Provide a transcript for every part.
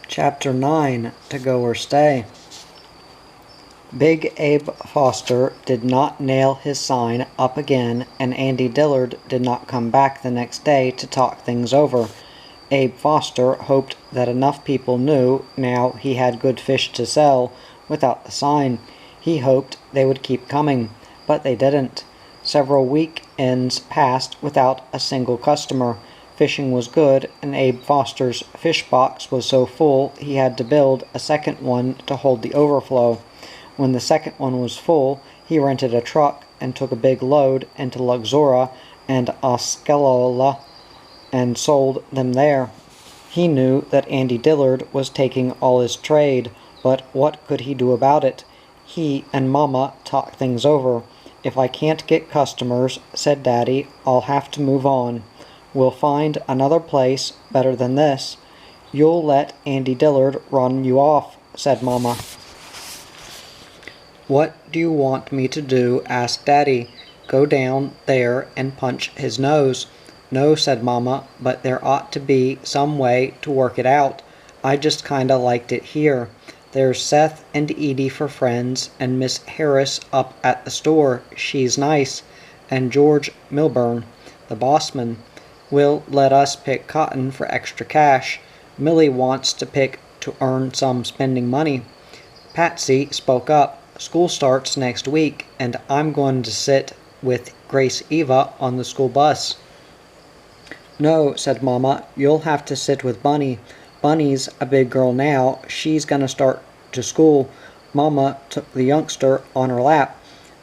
Chapter 9, To Go or Stay. Big Abe Foster did not nail his sign up again, and Andy Dillard did not come back the next day to talk things over. Abe Foster hoped that enough people knew now he had good fish to sell without the sign. He hoped they would keep coming, but they didn't. Several weekends passed without a single customer. Fishing was good, and Abe Foster's fish box was so full he had to build a second one to hold the overflow. When the second one was full, he rented a truck and took a big load into Luxora and Osceola and sold them there. He knew that Andy Dillard was taking all his trade, but what could he do about it? He and Mama talked things over. "If I can't get customers," said Daddy, "I'll have to move on. We'll find another place better than this." "You'll let Andy Dillard run you off," said Mama. "What do you want me to do?" asked Daddy. "Go down there and punch his nose." "No," said Mama, "but there ought to be some way to work it out. I just kinda liked it here. There's Seth and Edie for friends, and Miss Harris up at the store, she's nice, and George Milburn, the bossman, will let us pick cotton for extra cash. Millie wants to pick to earn some spending money." Patsy spoke up. "School starts next week, and I'm going to sit with Grace Eva on the school bus." "No," said Mama, "you'll have to sit with Bunny. Bunny's a big girl now. She's gonna start to school." Mama took the youngster on her lap.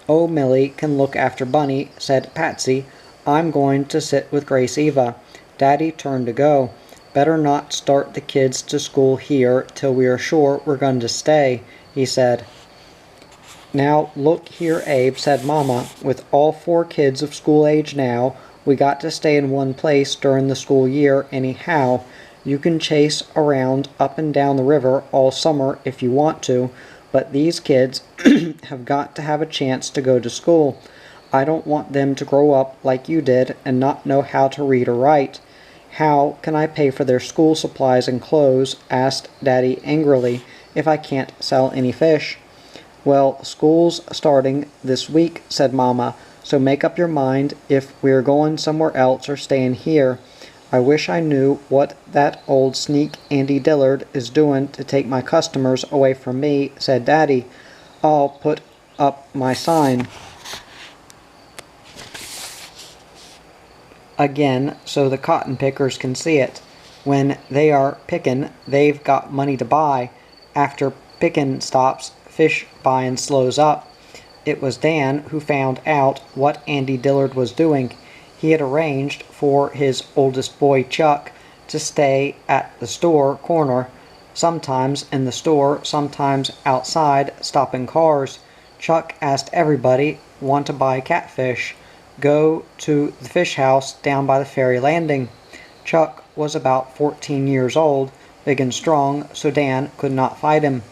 "Oh, Millie can look after Bunny," said Patsy. "I'm going to sit with Grace Eva." Daddy turned to go. "Better not start the kids to school here till we are sure we're going to stay," he said. "Now look here, Abe," said Mama, "with all 4 kids of school age now, we got to stay in one place during the school year anyhow. You can chase around up and down the river all summer if you want to, but these kids have got to have a chance to go to school. I don't want them to grow up like you did and not know how to read or write." "How can I pay for their school supplies and clothes," asked Daddy angrily, "if I can't sell any fish?" "Well, school's starting this week," said Mama, "so make up your mind if we're going somewhere else or staying here. I wish I knew what that old sneak Andy Dillard is doing to take my customers away from me," said Daddy. "I'll put up my sign again so the cotton pickers can see it. When they are pickin', they've got money to buy. After pickin' stops, fish buying slows up." It was Dan who found out what Andy Dillard was doing. He had arranged for his oldest boy, Chuck, to stay at the store corner, sometimes in the store, sometimes outside, stopping cars. Chuck asked everybody, "Want to buy catfish? Go to the fish house down by the ferry landing." Chuck was about 14 years old, big and strong, so Dan could not fight him.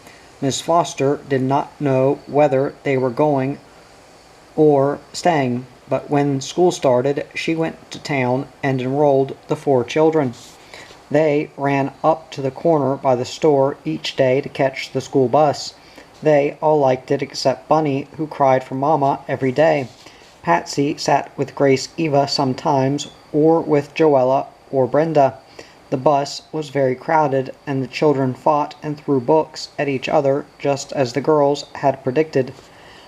Miss Foster did not know whether they were going or staying, but when school started, she went to town and enrolled the 4 children. They ran up to the corner by the store each day to catch the school bus. They all liked it except Bunny, who cried for Mama every day. Patsy sat with Grace Eva sometimes, or with Joella or Brenda. The bus was very crowded, and the children fought and threw books at each other, just as the girls had predicted.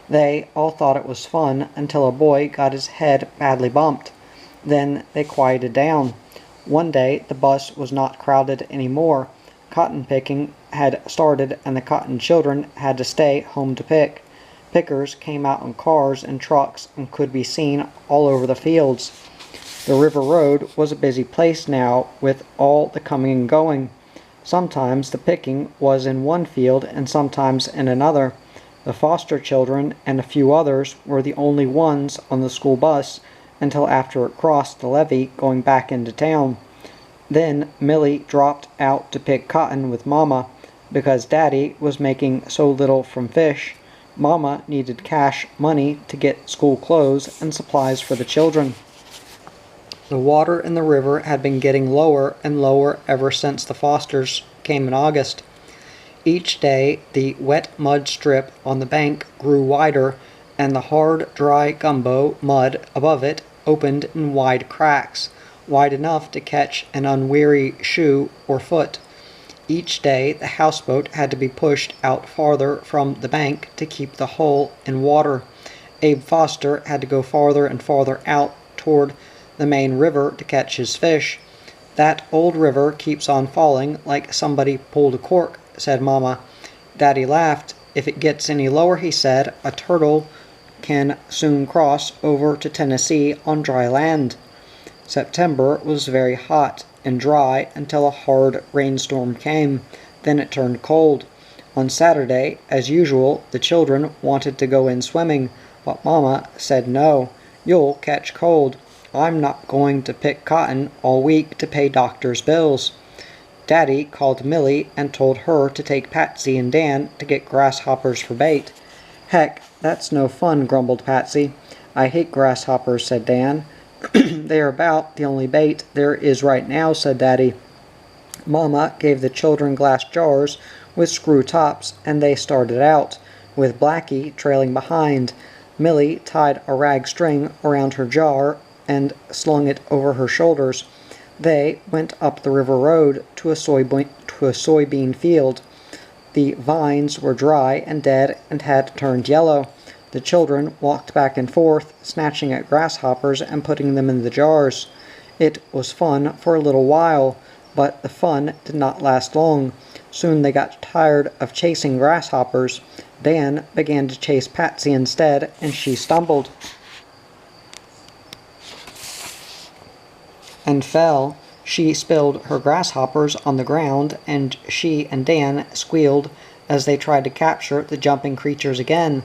They all thought it was fun until a boy got his head badly bumped. Then they quieted down. One day the bus was not crowded anymore. Cotton picking had started, and the cotton children had to stay home to pick. Pickers came out in cars and trucks and could be seen all over the fields. The river road was a busy place now, with all the coming and going. Sometimes the picking was in one field and sometimes in another. The Foster children and a few others were the only ones on the school bus until after it crossed the levee going back into town. Then Millie dropped out to pick cotton with Mama. Because Daddy was making so little from fish, Mama needed cash money to get school clothes and supplies for the children. The water in the river had been getting lower and lower ever since the Fosters came in August. Each day the wet mud strip on the bank grew wider, and the hard, dry gumbo mud above it opened in wide cracks, wide enough to catch an unwary shoe or foot. Each day the houseboat had to be pushed out farther from the bank to keep the hull in water. Abe Foster had to go farther and farther out toward the main river to catch his fish. "That old river keeps on falling like somebody pulled a cork," said Mama. Daddy laughed. "If it gets any lower," he said, "a turtle can soon cross over to Tennessee on dry land." September was very hot and dry until a hard rainstorm came. Then it turned cold. On Saturday, as usual, the children wanted to go in swimming, but Mama said no. "You'll catch cold. I'm not going to pick cotton all week to pay doctor's bills." Daddy called Millie and told her to take Patsy and Dan to get grasshoppers for bait. "Heck, that's no fun," grumbled Patsy. "I hate grasshoppers," said Dan. "They are about the only bait there is right now," said Daddy. Mama gave the children glass jars with screw tops, and they started out, with Blackie trailing behind. Millie tied a rag string around her jar and slung it over her shoulders. They went up the river road to a soybean field. The vines were dry and dead and had turned yellow. The children walked back and forth, snatching at grasshoppers and putting them in the jars. It was fun for a little while, but the fun did not last long. Soon they got tired of chasing grasshoppers. Dan began to chase Patsy instead, and she stumbled and fell. She spilled her grasshoppers on the ground, and she and Dan squealed as they tried to capture the jumping creatures again.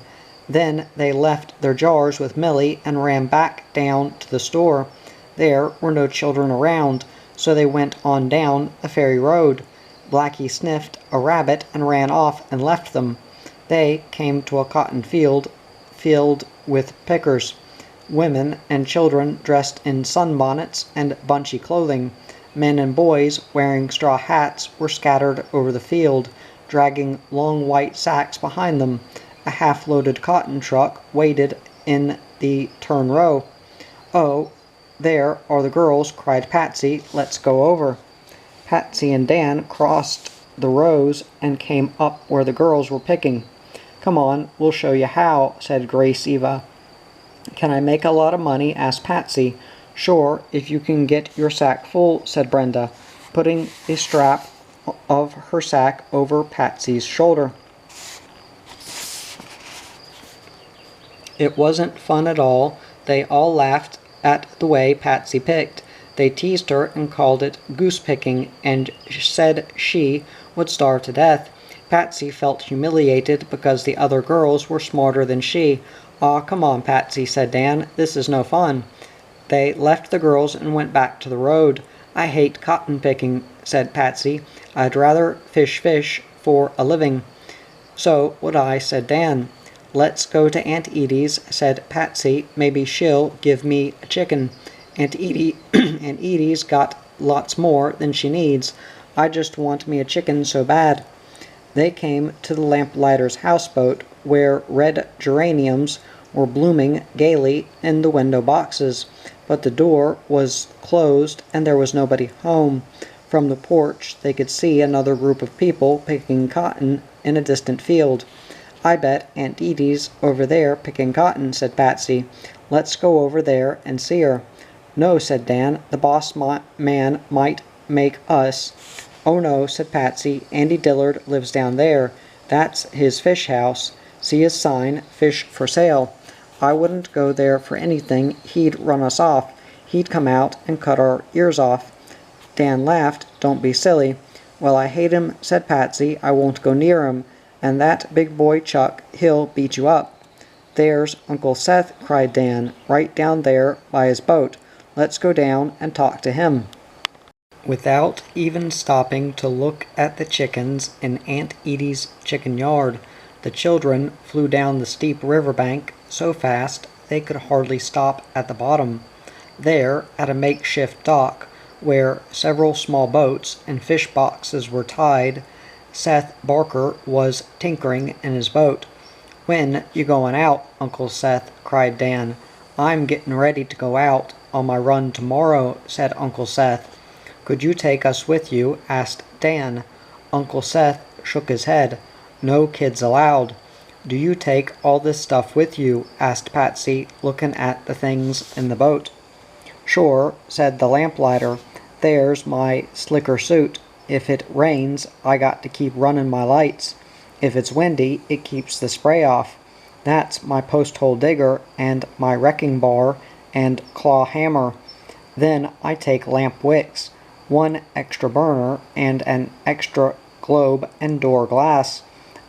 Then they left their jars with Millie and ran back down to the store. There were no children around, so they went on down the ferry road. Blackie sniffed a rabbit and ran off and left them. They came to a cotton field filled with pickers. Women and children dressed in sunbonnets and bunchy clothing. Men and boys wearing straw hats were scattered over the field, dragging long white sacks behind them. A half-loaded cotton truck waited in the turn row. "Oh, there are the girls," cried Patsy. "Let's go over." Patsy and Dan crossed the rows and came up where the girls were picking. "Come on, we'll show you how," said Grace Eva. "Can I make a lot of money?" asked Patsy. "Sure, if you can get your sack full," said Brenda, putting a strap of her sack over Patsy's shoulder. It wasn't fun at all. They all laughed at the way Patsy picked. They teased her and called it goose picking, and said she would starve to death. Patsy felt humiliated because the other girls were smarter than she. "Aw, come on, Patsy," said Dan. "This is no fun." They left the girls and went back to the road. "I hate cotton picking," said Patsy. "I'd rather fish for a living." "So would I," said Dan. "Let's go to Aunt Edie's," said Patsy. "Maybe she'll give me a chicken. Aunt Edie's got lots more than she needs. I just want me a chicken so bad." They came to the lamplighter's houseboat, where red geraniums were blooming gaily in the window boxes, but the door was closed and there was nobody home. From the porch they could see another group of people picking cotton in a distant field. "I bet Aunt Edie's over there picking cotton," said Patsy. "Let's go over there and see her." "No," said Dan. "The boss man might make us." "Oh no," said Patsy. "Andy Dillard lives down there. That's his fish house. See his sign, 'Fish for Sale.' I wouldn't go there for anything. He'd run us off. He'd come out and cut our ears off." Dan laughed. "Don't be silly." "Well, I hate him," said Patsy. "I won't go near him. And that big boy Chuck, he'll beat you up." "There's Uncle Seth," cried Dan, "right down there by his boat. Let's go down and talk to him." Without even stopping to look at the chickens in Aunt Edie's chicken yard, the children flew down the steep riverbank so fast they could hardly stop at the bottom. There, at a makeshift dock, where several small boats and fish boxes were tied. Seth Barker was tinkering in his boat. "When you going out, Uncle Seth?" cried Dan. "I'm getting ready to go out on my run tomorrow," said Uncle Seth. "Could you take us with you?" asked Dan. Uncle Seth shook his head. "No kids allowed." "Do you take all this stuff with you?" asked Patsy, looking at the things in the boat. "Sure," said the lamplighter. "There's my slicker suit. If it rains, I got to keep running my lights. If it's windy, it keeps the spray off. That's my post-hole digger and my wrecking bar and claw hammer. Then I take lamp wicks, one extra burner, and an extra globe and door glass,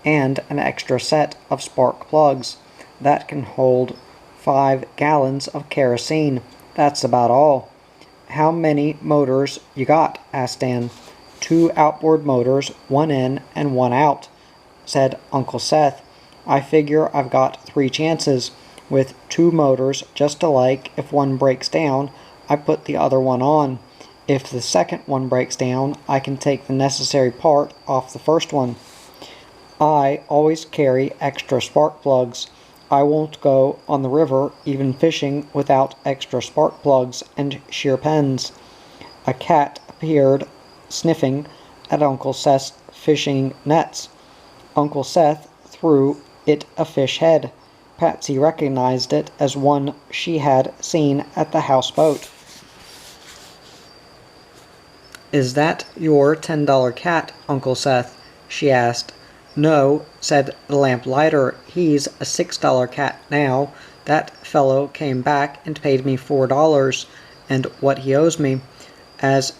and an extra set of spark plugs. That can hold 5 gallons of kerosene. That's about all." "How many motors you got?" asked Dan. "2 outboard motors, one in and one out," said Uncle Seth. "I figure I've got 3 chances. With 2 motors just alike, if one breaks down, I put the other one on. If the second one breaks down, I can take the necessary part off the first one. I always carry extra spark plugs. I won't go on the river, even fishing, without extra spark plugs and shear pens." A cat appeared, sniffing at Uncle Seth's fishing nets. Uncle Seth threw it a fish head. Patsy recognized it as one she had seen at the houseboat. "Is that your $10 cat, Uncle Seth?" she asked. "No," said the lamplighter. "He's a $6 cat now. That fellow came back and paid me $4, and what he owes me, as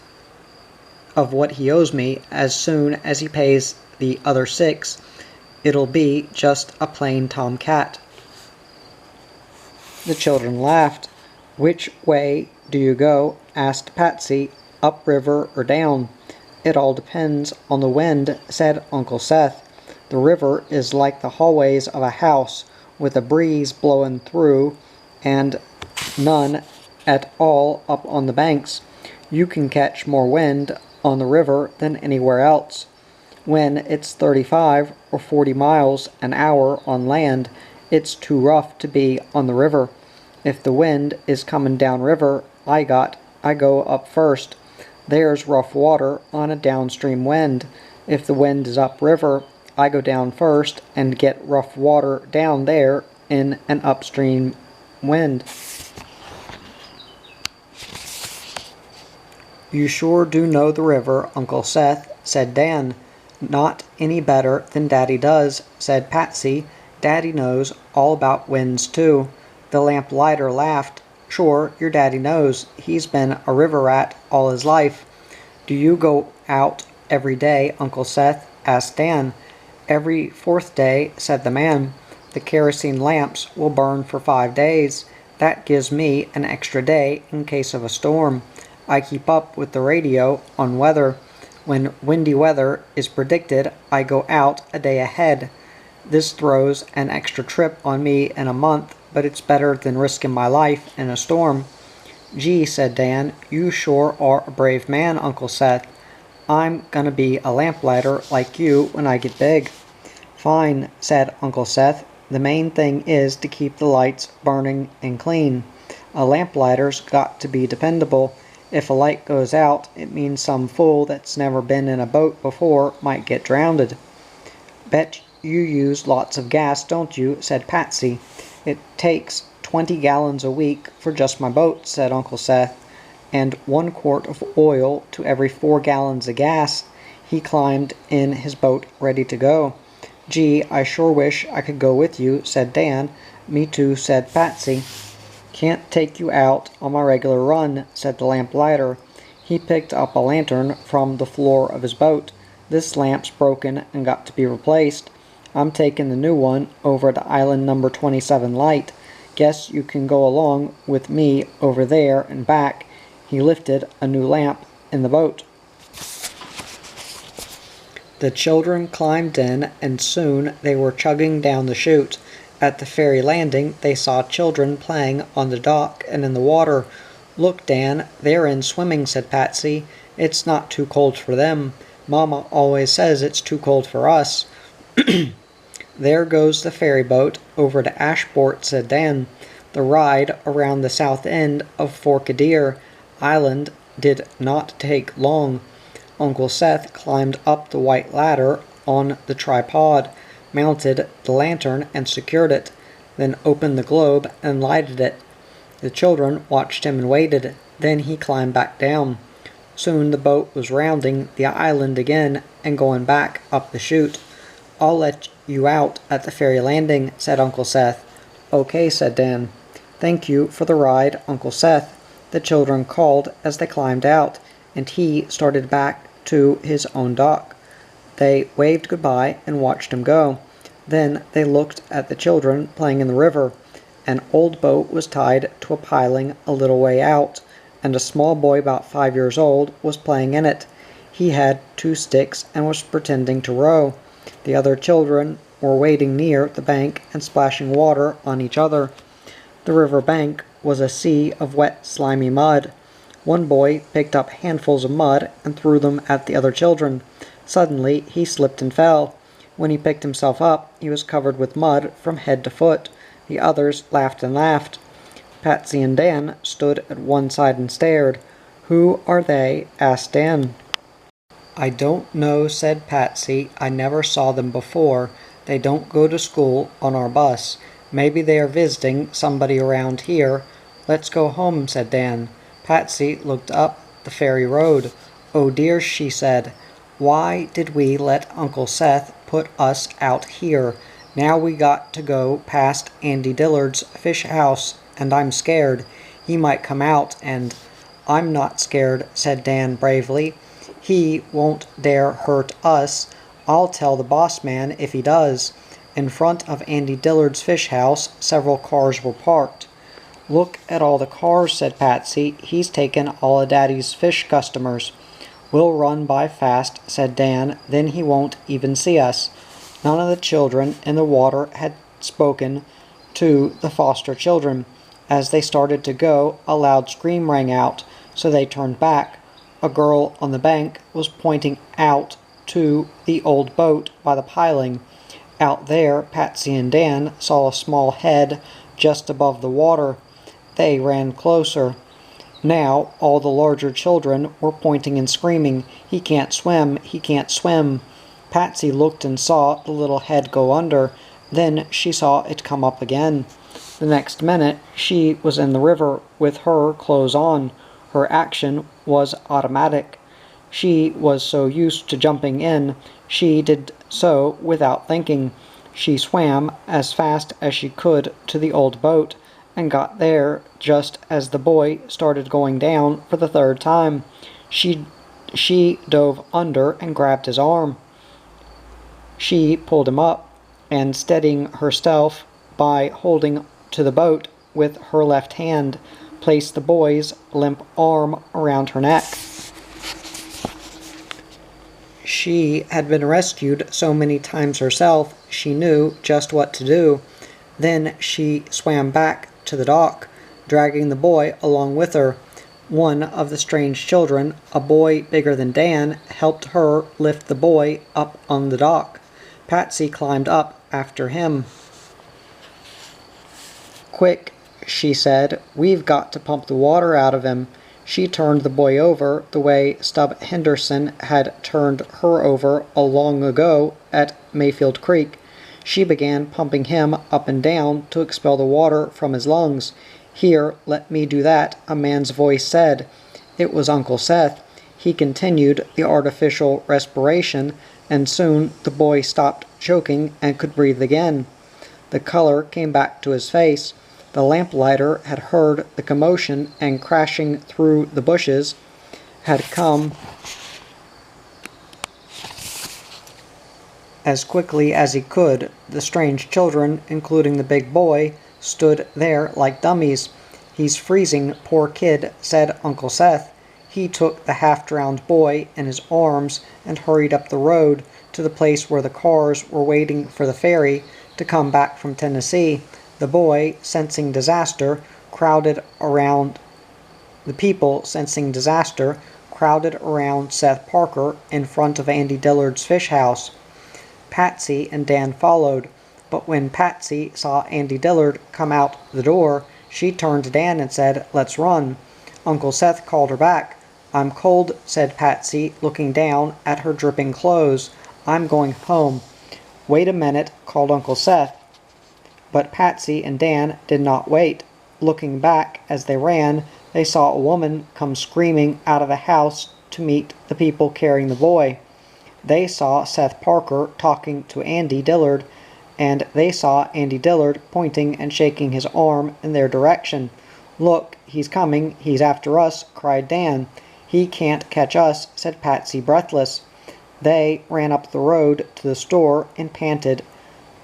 soon as he pays the other 6, it'll be just a plain tom cat." The children laughed. "Which way do you go?" asked Patsy. "Up river or down?" "It all depends on the wind," said Uncle Seth. "The river is like the hallways of a house, with a breeze blowing through and none at all up on the banks. You can catch more wind on the river than anywhere else. When it's 35 or 40 miles an hour on land, it's too rough to be on the river. If the wind is coming downriver, I go up first. There's rough water on a downstream wind. If the wind is upriver, I go down first and get rough water down there in an upstream wind." "You sure do know the river, Uncle Seth," said Dan. "Not any better than Daddy does," said Patsy. "Daddy knows all about winds, too." The lamplighter laughed. "Sure, your daddy knows. He's been a river rat all his life." "Do you go out every day, Uncle Seth?" asked Dan. "Every 4th day," said the man. "The kerosene lamps will burn for 5 days. That gives me an extra day in case of a storm. I keep up with the radio on weather. When windy weather is predicted, I go out a day ahead. This throws an extra trip on me in a month, but it's better than risking my life in a storm." "Gee," said Dan, "you sure are a brave man, Uncle Seth. I'm gonna be a lamplighter like you when I get big." "Fine," said Uncle Seth. "The main thing is to keep the lights burning and clean. A lamplighter's got to be dependable. If a light goes out, it means some fool that's never been in a boat before might get drowned." "Bet you use lots of gas, don't you?" said Patsy. "It takes 20 gallons a week for just my boat," said Uncle Seth, "and 1 quart of oil to every 4 gallons of gas." He climbed in his boat ready to go. "Gee, I sure wish I could go with you," said Dan. "Me too," said Patsy. "Can't take you out on my regular run," said the lamplighter. He picked up a lantern from the floor of his boat. "This lamp's broken and got to be replaced. I'm taking the new one over to island number 27 light. Guess you can go along with me over there and back." He lifted a new lamp in the boat. The children climbed in, and soon they were chugging down the chute. At the ferry landing, they saw children playing on the dock and in the water. "Look, Dan, they're in swimming," said Patsy. "It's not too cold for them. Mama always says it's too cold for us." "There goes the ferry boat over to Ashport," said Dan. The ride around the south end of Forkadeer Island did not take long. Uncle Seth climbed up the white ladder on the tripod, mounted the lantern and secured it, then opened the globe and lighted it. The children watched him and waited. Then he climbed back down. Soon the boat was rounding the island again and going back up the chute. "I'll let you out at the ferry landing," said Uncle Seth. "Okay," said Dan. "Thank you for the ride, Uncle Seth," the children called as they climbed out, and he started back to his own dock. They waved goodbye and watched him go. Then they looked at the children playing in the river. An old boat was tied to a piling a little way out, and a small boy about 5 years old was playing in it. He had 2 sticks and was pretending to row. The other children were wading near the bank and splashing water on each other. The river bank was a sea of wet, slimy mud. One boy picked up handfuls of mud and threw them at the other children. Suddenly he slipped and fell. When he picked himself up, he was covered with mud from head to foot. The others laughed and laughed. Patsy and Dan stood at one side and stared. "Who are they?" asked Dan. "I don't know," said Patsy. "I never saw them before. They don't go to school on our bus. Maybe they are visiting somebody around here." "Let's go home," said Dan. Patsy looked up the ferry road. "Oh dear," she said. "Why did we let Uncle Seth put us out here? Now we got to go past Andy Dillard's fish house, and I'm scared. He might come out and—" "I'm not scared," said Dan bravely. "He won't dare hurt us. I'll tell the boss man if he does." In front of Andy Dillard's fish house, several cars were parked. "Look at all the cars," said Patsy. "He's taken all of Daddy's fish customers." "We'll run by fast," said Dan. "Then he won't even see us." None of the children in the water had spoken to the foster children. As they started to go, a loud scream rang out, so they turned back. A girl on the bank was pointing out to the old boat by the piling. Out there, Patsy and Dan saw a small head just above the water. They ran closer. Now all the larger children were pointing and screaming, "He can't swim! He can't swim!" Patsy looked and saw the little head go under. Then she saw it come up again. The next minute she was in the river with her clothes on. Her action was automatic. She was so used to jumping in, she did so without thinking. She swam as fast as she could to the old boat, and got there just as the boy started going down for the 3rd time. She dove under and grabbed his arm. She pulled him up, and steadying herself by holding to the boat with her left hand, placed the boy's limp arm around her neck. She had been rescued so many times herself, she knew just what to do. Then she swam back to the dock, dragging the boy along with her. One of the strange children, a boy bigger than Dan, helped her lift the boy up on the dock. Patsy climbed up after him. "Quick," she said, "we've got to pump the water out of him." She turned the boy over the way Stub Henderson had turned her over long ago at Mayfield Creek. She began pumping him up and down to expel the water from his lungs. "Here, let me do that," a man's voice said. It was Uncle Seth. He continued the artificial respiration, and soon the boy stopped choking and could breathe again. The color came back to his face. The lamplighter had heard the commotion and, crashing through the bushes, had come as quickly as he could. The strange children, including the big boy, stood there like dummies. "He's freezing, poor kid," said Uncle Seth. He took the half-drowned boy in his arms and hurried up the road to the place where the cars were waiting for the ferry to come back from Tennessee. The boy, sensing disaster, crowded around The people, sensing disaster, crowded around Seth Parker in front of Andy Dillard's fish house. Patsy and Dan followed, but when Patsy saw Andy Dillard come out the door, she turned to Dan and said, "Let's run." Uncle Seth called her back. "I'm cold," said Patsy, looking down at her dripping clothes. "I'm going home." "Wait a minute," called Uncle Seth. But Patsy and Dan did not wait. Looking back as they ran, they saw a woman come screaming out of a house to meet the people carrying the boy. They saw Seth Parker talking to Andy Dillard, and they saw Andy Dillard pointing and shaking his arm in their direction. "Look, he's coming, he's after us," cried Dan. "He can't catch us," said Patsy, breathless. They ran up the road to the store and panted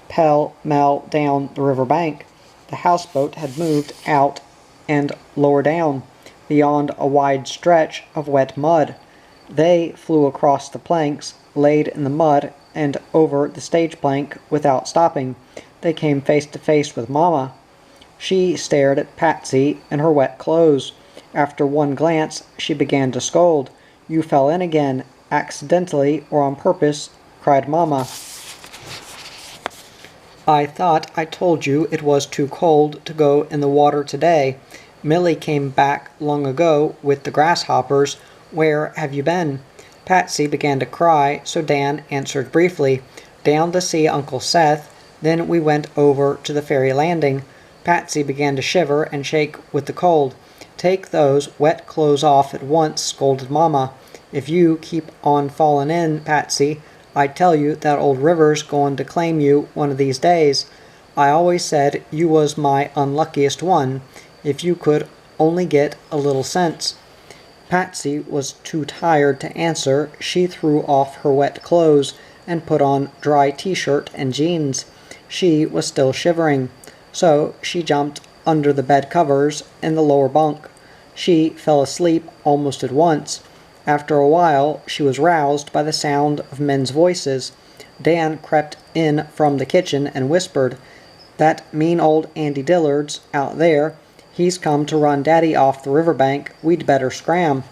pell-mell down the river bank. The houseboat had moved out and lower down, beyond a wide stretch of wet mud. They flew across the planks, laid in the mud, and over the stage plank without stopping. They came face to face with Mama. She stared at Patsy in her wet clothes. After one glance, she began to scold. "You fell in again, accidentally or on purpose," cried Mama. "I thought I told you it was too cold to go in the water today. Millie came back long ago with the grasshoppers. Where have you been?" Patsy began to cry, so Dan answered briefly. "Down to see Uncle Seth. Then we went over to the ferry landing." Patsy began to shiver and shake with the cold. "Take those wet clothes off at once," scolded Mama. "If you keep on fallin' in, Patsy, I tell you that old river's goin' to claim you one of these days. I always said you was my unluckiest one. If you could only get a little sense." Patsy was too tired to answer. She threw off her wet clothes and put on dry t-shirt and jeans. She was still shivering, so she jumped under the bed covers in the lower bunk. She fell asleep almost at once. After a while, she was roused by the sound of men's voices. Dan crept in from the kitchen and whispered, "That mean old Andy Dillard's out there. He's come to run Daddy off the riverbank. We'd better scram."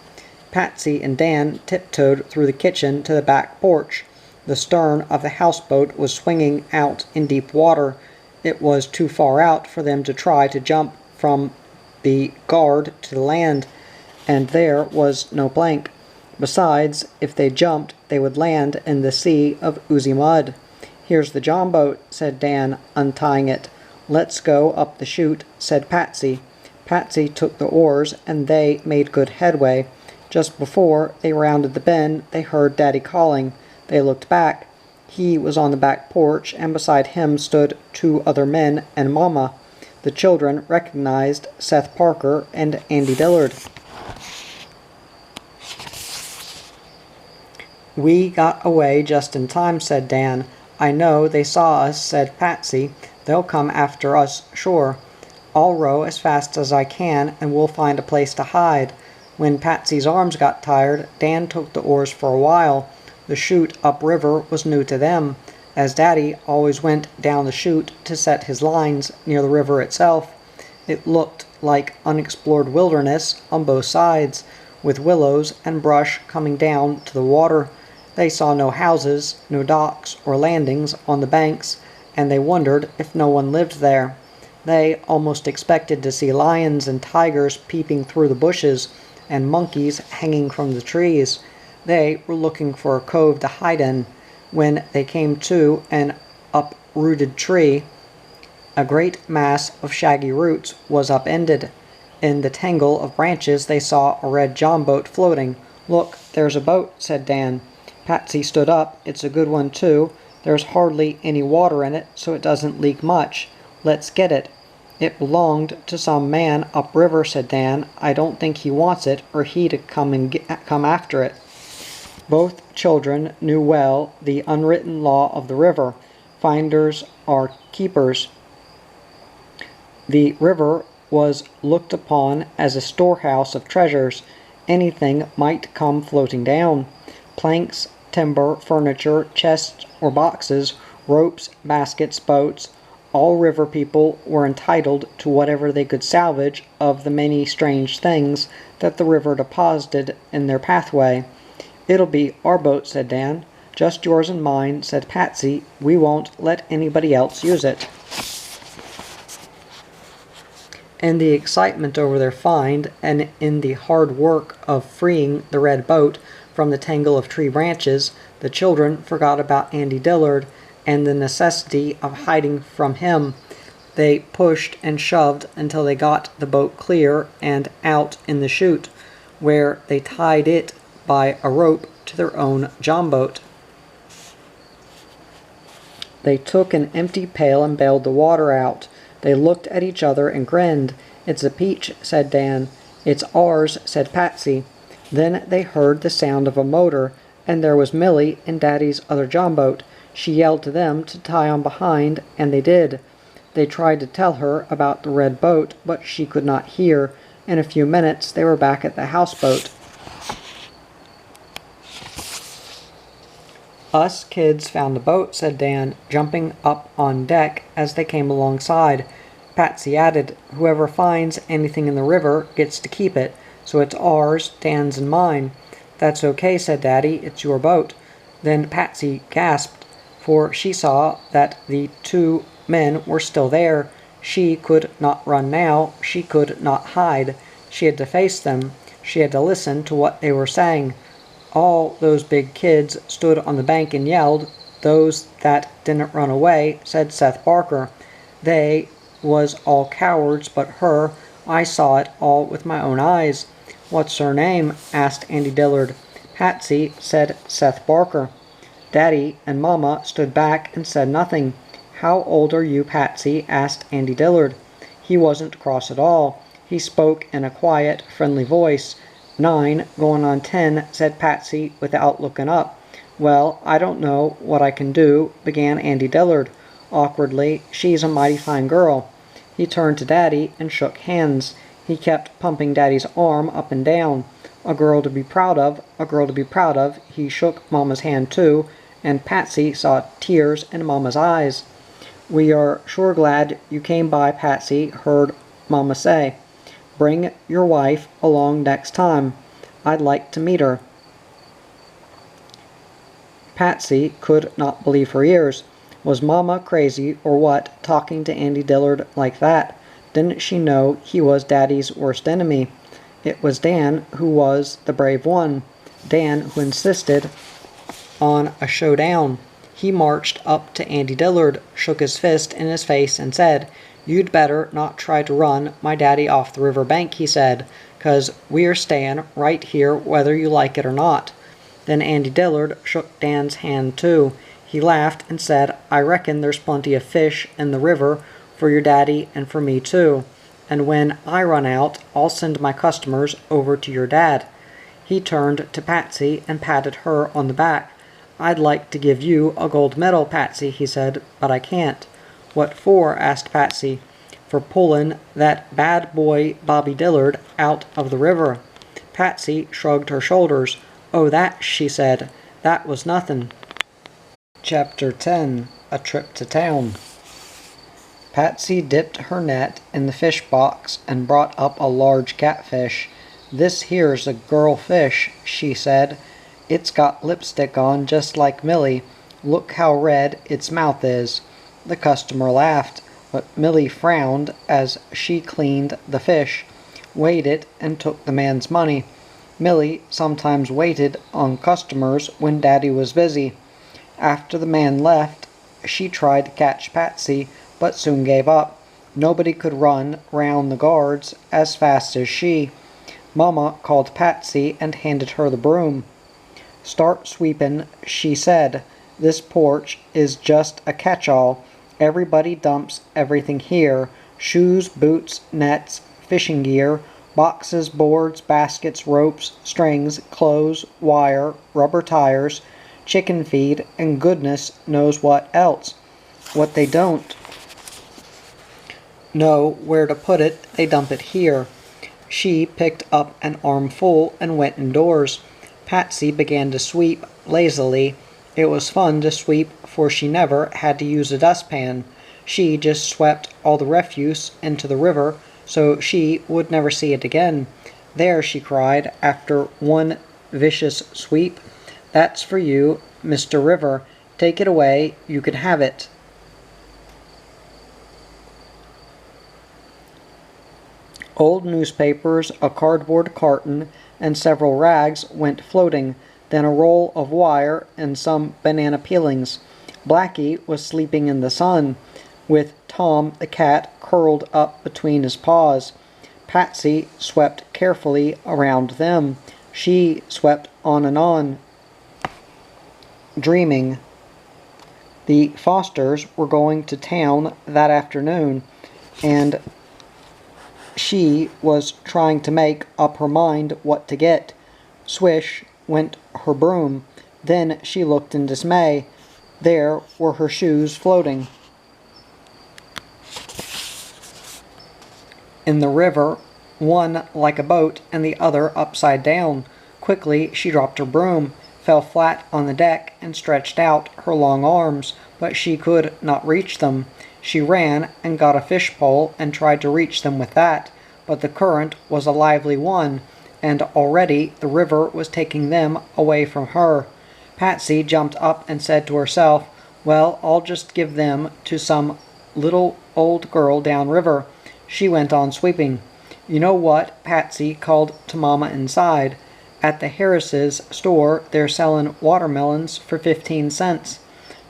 Patsy and Dan tiptoed through the kitchen to the back porch. The stern of the houseboat was swinging out in deep water. It was too far out for them to try to jump from the guard to the land, and there was no plank. Besides, if they jumped, they would land in the sea of oozy mud. "Here's the John boat," said Dan, untying it. "Let's go up the chute," said Patsy. Patsy took the oars, and they made good headway. Just before they rounded the bend, they heard Daddy calling. They looked back. He was on the back porch, and beside him stood two other men and Mama. The children recognized Seth Parker and Andy Dillard. "We got away just in time," said Dan. "I know they saw us," said Patsy. "They'll come after us, sure. I'll row as fast as I can, and we'll find a place to hide." When Patsy's arms got tired, Dan took the oars for a while. The chute upriver was new to them, as Daddy always went down the chute to set his lines near the river itself. It looked like unexplored wilderness on both sides, with willows and brush coming down to the water. They saw no houses, no docks or landings on the banks, and they wondered if no one lived there. They almost expected to see lions and tigers peeping through the bushes, and monkeys hanging from the trees. They were looking for a cove to hide in. When they came to an uprooted tree, a great mass of shaggy roots was upended. In the tangle of branches they saw a red John boat floating. "Look, there's a boat," said Dan. Patsy stood up. "It's a good one, too. There's hardly any water in it, so it doesn't leak much. Let's get it." "It belonged to some man upriver," said Dan. "I don't think he wants it, or he'd come after it." Both children knew well the unwritten law of the river. Finders are keepers. The river was looked upon as a storehouse of treasures. Anything might come floating down. Planks, timber, furniture, chests or boxes, ropes, baskets, boats, All river people were entitled to whatever they could salvage of the many strange things that the river deposited in their pathway. "It'll be our boat," said Dan. "Just yours and mine," said Patsy. "We won't let anybody else use it." In the excitement over their find, and in the hard work of freeing the red boat from the tangle of tree branches, the children forgot about Andy Dillard and the necessity of hiding from him. They pushed and shoved until they got the boat clear and out in the chute, where they tied it by a rope to their own jomboat. They took an empty pail and bailed the water out. They looked at each other and grinned. "It's a peach," said Dan. "It's ours," said Patsy. Then they heard the sound of a motor, and there was Millie in Daddy's other jomboat. She yelled to them to tie on behind, and they did. They tried to tell her about the red boat, but she could not hear. In a few minutes they were back at the houseboat. "Us kids found the boat," said Dan, jumping up on deck as they came alongside. Patsy added, "Whoever finds anything in the river gets to keep it, so it's ours, Dan's and mine." "That's okay," said Daddy. "It's your boat." Then Patsy gasped, for she saw that the two men were still there. She could not run now. She could not hide. She had to face them. She had to listen to what they were saying. All those big kids stood on the bank and yelled. "Those that didn't run away," said Seth Barker. "They was all cowards but her. I saw it all with my own eyes." "What's her name?" asked Andy Dillard. "Patsy," said Seth Barker. Daddy and Mama stood back and said nothing. "How old are you, Patsy?" asked Andy Dillard. He wasn't cross at all. He spoke in a quiet, friendly voice. "9, going on 10, said Patsy without looking up. "Well, I don't know what I can do," began Andy Dillard. Awkwardly, "She's a mighty fine girl." He turned to Daddy and shook hands. He kept pumping Daddy's arm up and down. "A girl to be proud of, a girl to be proud of." He shook Mama's hand too, and Patsy saw tears in Mama's eyes. "We are sure glad you came by," Patsy heard Mama say. "Bring your wife along next time. I'd like to meet her." Patsy could not believe her ears. Was Mama crazy or what, talking to Andy Dillard like that? Didn't she know he was Daddy's worst enemy? It was Dan who was the brave one. Dan who insisted on a showdown. He marched up to Andy Dillard, shook his fist in his face, and said, "You'd better not try to run my daddy off the river bank," he said, "'cause we're stayin' right here whether you like it or not." Then Andy Dillard shook Dan's hand too. He laughed and said, "I reckon there's plenty of fish in the river for your daddy and for me too. And when I run out, I'll send my customers over to your dad." He turned to Patsy and patted her on the back. "I'd like to give you a gold medal, Patsy," he said, "but I can't." "What for?" asked Patsy. "For pullin' that bad boy Bobby Dillard out of the river." Patsy shrugged her shoulders. "Oh, that," she said. "That was nothin'." Chapter 10. A Trip to Town. Patsy dipped her net in the fish box and brought up a large catfish. "This here's a girl fish," she said. "It's got lipstick on just like Millie. Look how red its mouth is." The customer laughed, but Millie frowned as she cleaned the fish, weighed it, and took the man's money. Millie sometimes waited on customers when Daddy was busy. After the man left, she tried to catch Patsy, but soon gave up. Nobody could run round the guards as fast as she. Mama called Patsy and handed her the broom. "Start sweepin'," she said. "This porch is just a catch-all. Everybody dumps everything here. Shoes, boots, nets, fishing gear, boxes, boards, baskets, ropes, strings, clothes, wire, rubber tires, chicken feed, and goodness knows what else. What they don't know where to put it, they dump it here." She picked up an armful and went indoors. Patsy began to sweep lazily. It was fun to sweep, for she never had to use a dustpan. She just swept all the refuse into the river so she would never see it again. "There," she cried, after one vicious sweep. "That's for you, Mr. River. Take it away, you can have it." Old newspapers, a cardboard carton, and several rags went floating, then a roll of wire and some banana peelings. Blackie was sleeping in the sun, with Tom the cat curled up between his paws. Patsy swept carefully around them. She swept on, dreaming. The Fosters were going to town that afternoon, and she was trying to make up her mind what to get. Swish went her broom. Then she looked in dismay. There were her shoes floating in the river, one like a boat and the other upside down. Quickly she dropped her broom, fell flat on the deck, and stretched out her long arms, but she could not reach them. She ran and got a fish-pole and tried to reach them with that, but the current was a lively one, and already the river was taking them away from her. Patsy jumped up and said to herself, "Well, I'll just give them to some little old girl downriver." She went on sweeping. "You know what?" Patsy called to Mama inside. "At the Harris's store they're sellin' watermelons for 15 cents.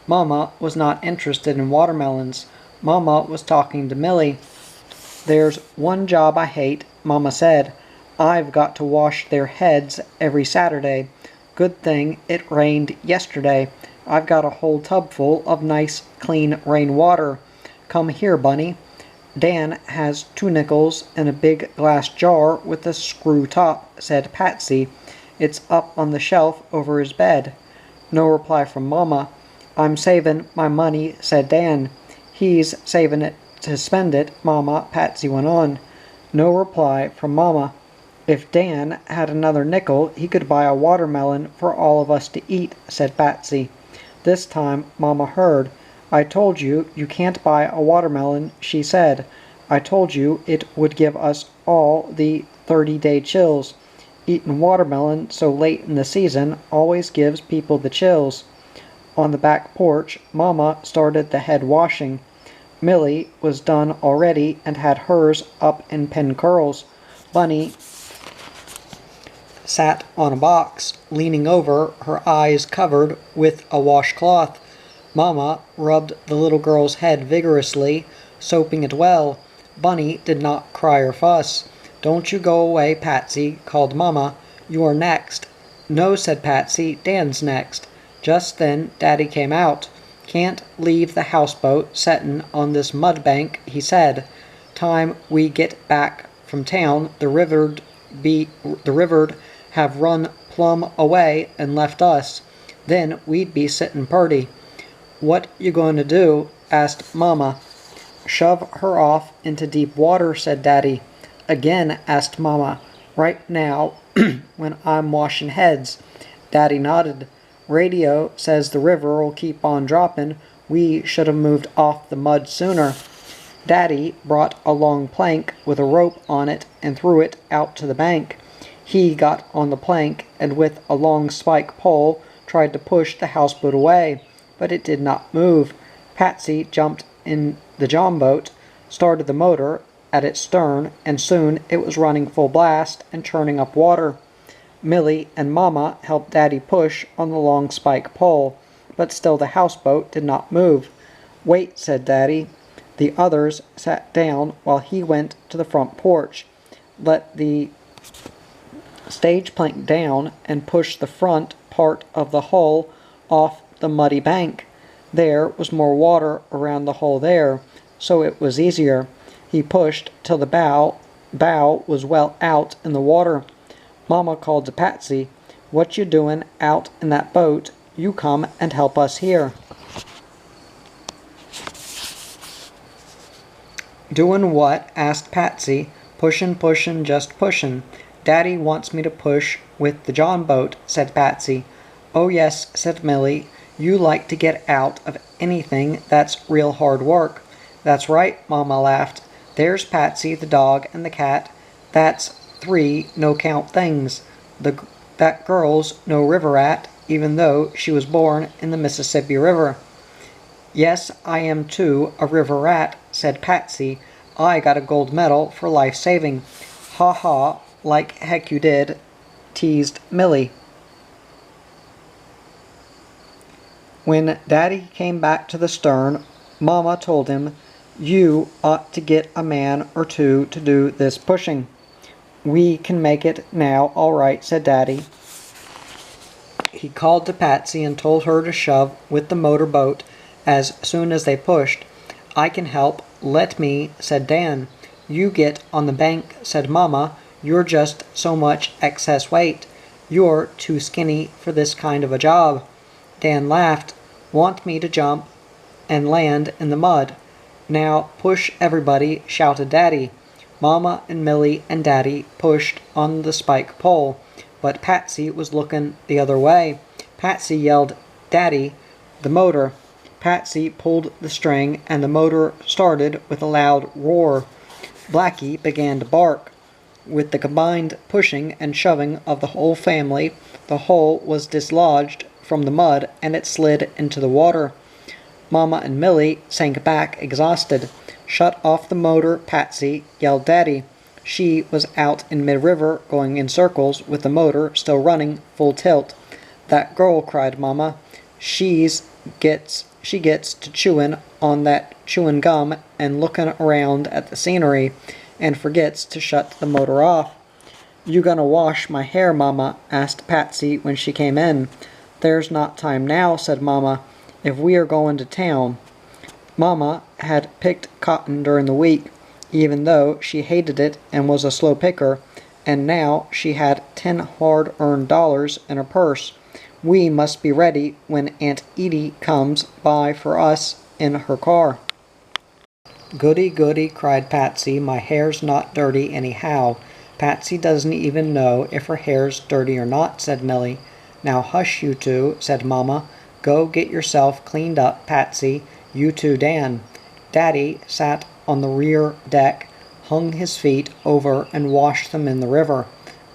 Mama was not interested in watermelons. Mama was talking to Millie. "There's one job I hate," Mama said. "I've got to wash their heads every Saturday. Good thing it rained yesterday. I've got a whole tub full of nice, clean rainwater. Come here, Bunny. Dan has 2 nickels in a big glass jar with a screw top," said Patsy. "It's up on the shelf over his bed." No reply from Mama. "I'm savin' my money," said Dan. "He's savin' it to spend it, Mama," Patsy went on. No reply from Mama. "If Dan had another nickel, he could buy a watermelon for all of us to eat," said Patsy. This time Mama heard. "I told you you can't buy a watermelon," she said. "I told you it would give us all the 30-day chills. Eatin' watermelon so late in the season always gives people the chills." On the back porch, Mama started the head washing. Millie was done already and had hers up in pin curls. Bunny sat on a box, leaning over, her eyes covered with a washcloth. Mama rubbed the little girl's head vigorously, soaping it well. Bunny did not cry or fuss. "Don't you go away, Patsy," called Mama. "You are next." "No," said Patsy, "Dan's next." Just then Daddy came out. "Can't leave the houseboat settin' on this mud bank," he said. "Time we get back from town, the river'd have run plumb away and left us. Then we'd be sittin' purty." "What you goin' to do?" asked Mama. "Shove her off into deep water," said Daddy. "Again?" asked Mama. "Right now, when I'm washin' heads." Daddy nodded. "Radio says the river'll keep on droppin'. We should have moved off the mud sooner." Daddy brought a long plank with a rope on it and threw it out to the bank. He got on the plank and with a long spike pole tried to push the houseboat away, but it did not move. Patsy jumped in the John boat, started the motor at its stern, and soon it was running full blast and churning up water. Millie and Mama helped Daddy push on the long spike pole, but still the houseboat did not move. "Wait," said Daddy. The others sat down while he went to the front porch, let the stage plank down, and pushed the front part of the hull off the muddy bank. There was more water around the hull there, so it was easier. He pushed till the bow was well out in the water. Mama called to Patsy, "What you doin' out in that boat? You come and help us here." "Doin' what?" asked Patsy. Pushin', just pushin'. Daddy wants me to push with the John boat," said Patsy. "Oh yes," said Millie. "You like to get out of anything that's real hard work." That's right, Mama laughed. There's Patsy, the dog, and the cat. That's 3 no-count things. That girl's no river rat, even though she was born in the Mississippi River. Yes, I am too a river rat, said Patsy. I got a gold medal for life-saving. Ha ha, like heck you did, teased Millie. When Daddy came back to the stern, Mama told him, "You ought to get a man or two to do this pushing." "We can make it now, all right," said Daddy. He called to Patsy and told her to shove with the motor boat as soon as they pushed. "I can help. Let me," said Dan. "You get on the bank," said Mama. "You're just so much excess weight. You're too skinny for this kind of a job." Dan laughed. "Want me to jump and land in the mud?" "Now push, everybody," shouted Daddy. Mama and Millie and Daddy pushed on the spike pole, but Patsy was looking the other way. Patsy yelled, "Daddy, the motor." Patsy pulled the string, and the motor started with a loud roar. Blackie began to bark. With the combined pushing and shoving of the whole family, the hull was dislodged from the mud, and it slid into the water. Mama and Millie sank back, exhausted. "Shut off the motor, Patsy," yelled Daddy. She was out in mid-river, going in circles, with the motor still running full tilt. "That girl," cried Mama. She gets to chewing on that chewing gum and looking around at the scenery, and forgets to shut the motor off." "You gonna wash my hair, Mama?" asked Patsy when she came in. "There's not time now," said Mama, "if we are going to town." Mama had picked cotton during the week, even though she hated it and was a slow picker, and now she had 10 hard-earned dollars in her purse. "We must be ready when Aunt Edie comes by for us in her car." "Goody, goody," cried Patsy. "My hair's not dirty anyhow." "Patsy doesn't even know if her hair's dirty or not," said Millie. "Now hush, you two," said Mama. "Go get yourself cleaned up, Patsy. You too, Dan." Daddy sat on the rear deck, hung his feet over and washed them in the river.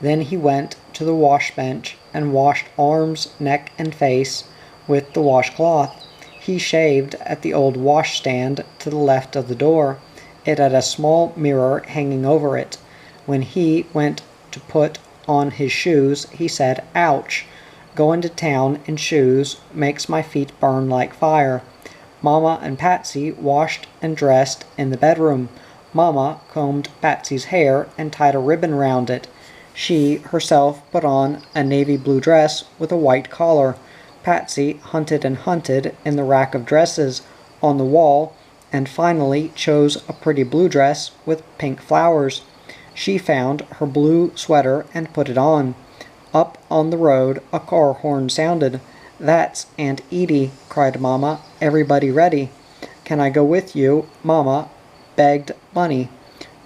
Then he went to the wash bench and washed arms, neck, and face with the washcloth. He shaved at the old washstand to the left of the door. It had a small mirror hanging over it. When he went to put on his shoes, he said, "Ouch! Going to town in shoes makes my feet burn like fire." Mama and Patsy washed and dressed in the bedroom. Mama combed Patsy's hair and tied a ribbon round it. She herself put on a navy blue dress with a white collar. Patsy hunted and hunted in the rack of dresses on the wall, and finally chose a pretty blue dress with pink flowers. She found her blue sweater and put it on. Up on the road a car horn sounded. "That's Aunt Edie," cried Mama. "Everybody ready?" "Can I go with you?" Mama begged Bunny.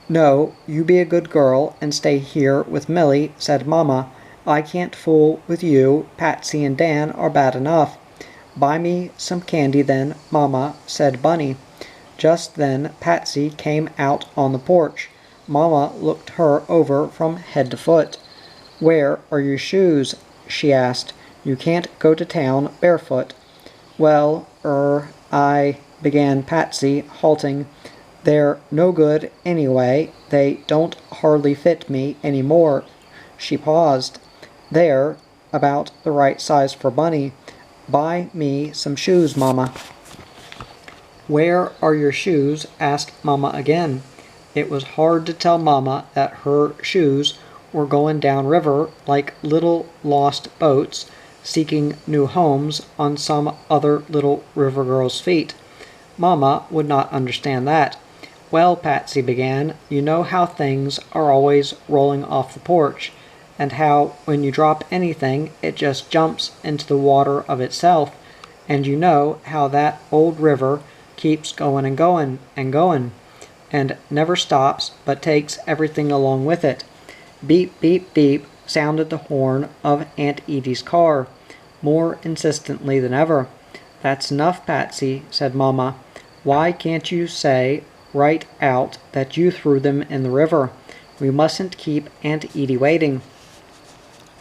"No, you be a good girl and stay here with Millie," said Mama. "I can't fool with you. Patsy and Dan are bad enough." "Buy me some candy then, Mama," said Bunny. Just then Patsy came out on the porch. Mama looked her over from head to foot. "Where are your shoes?" she asked. "You can't go to town barefoot." "Well, I," began Patsy, halting. "They're no good anyway. They don't hardly fit me any more." She paused. "They're about the right size for Bunny. Buy me some shoes, Mama." "Where are your shoes?" asked Mama again. It was hard to tell Mama that her shoes were going down river like little lost boats seeking new homes on some other little river girl's feet. Mama would not understand that. "Well," Patsy began, "you know how things are always rolling off the porch, and how when you drop anything it just jumps into the water of itself, and you know how that old river keeps going and going and going, and never stops but takes everything along with it." Beep, beep, beep sounded the horn of Aunt Edie's car, more insistently than ever. "That's enough, Patsy," said Mama. Why can't you say right out that you threw them in the river? We mustn't keep Aunt Edie waiting."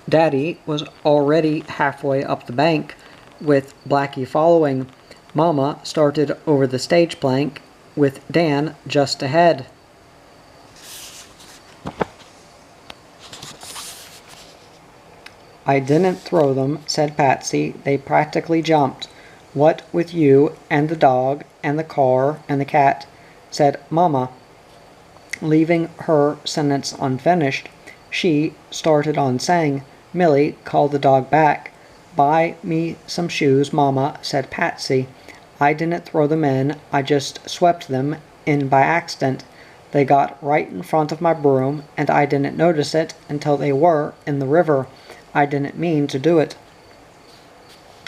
Daddy was already halfway up the bank, with Blackie following. Mama started over the stage plank, with Dan just ahead. "I didn't throw them," said Patsy. "They practically jumped. What with you and the dog and the car and the cat," said Mama. Leaving her sentence unfinished, she started on saying, "Millie called the dog back." "Buy me some shoes, Mama," said Patsy. "I didn't throw them in. I just swept them in by accident. They got right in front of my broom, and I didn't notice it until they were in the river. I didn't mean to do it."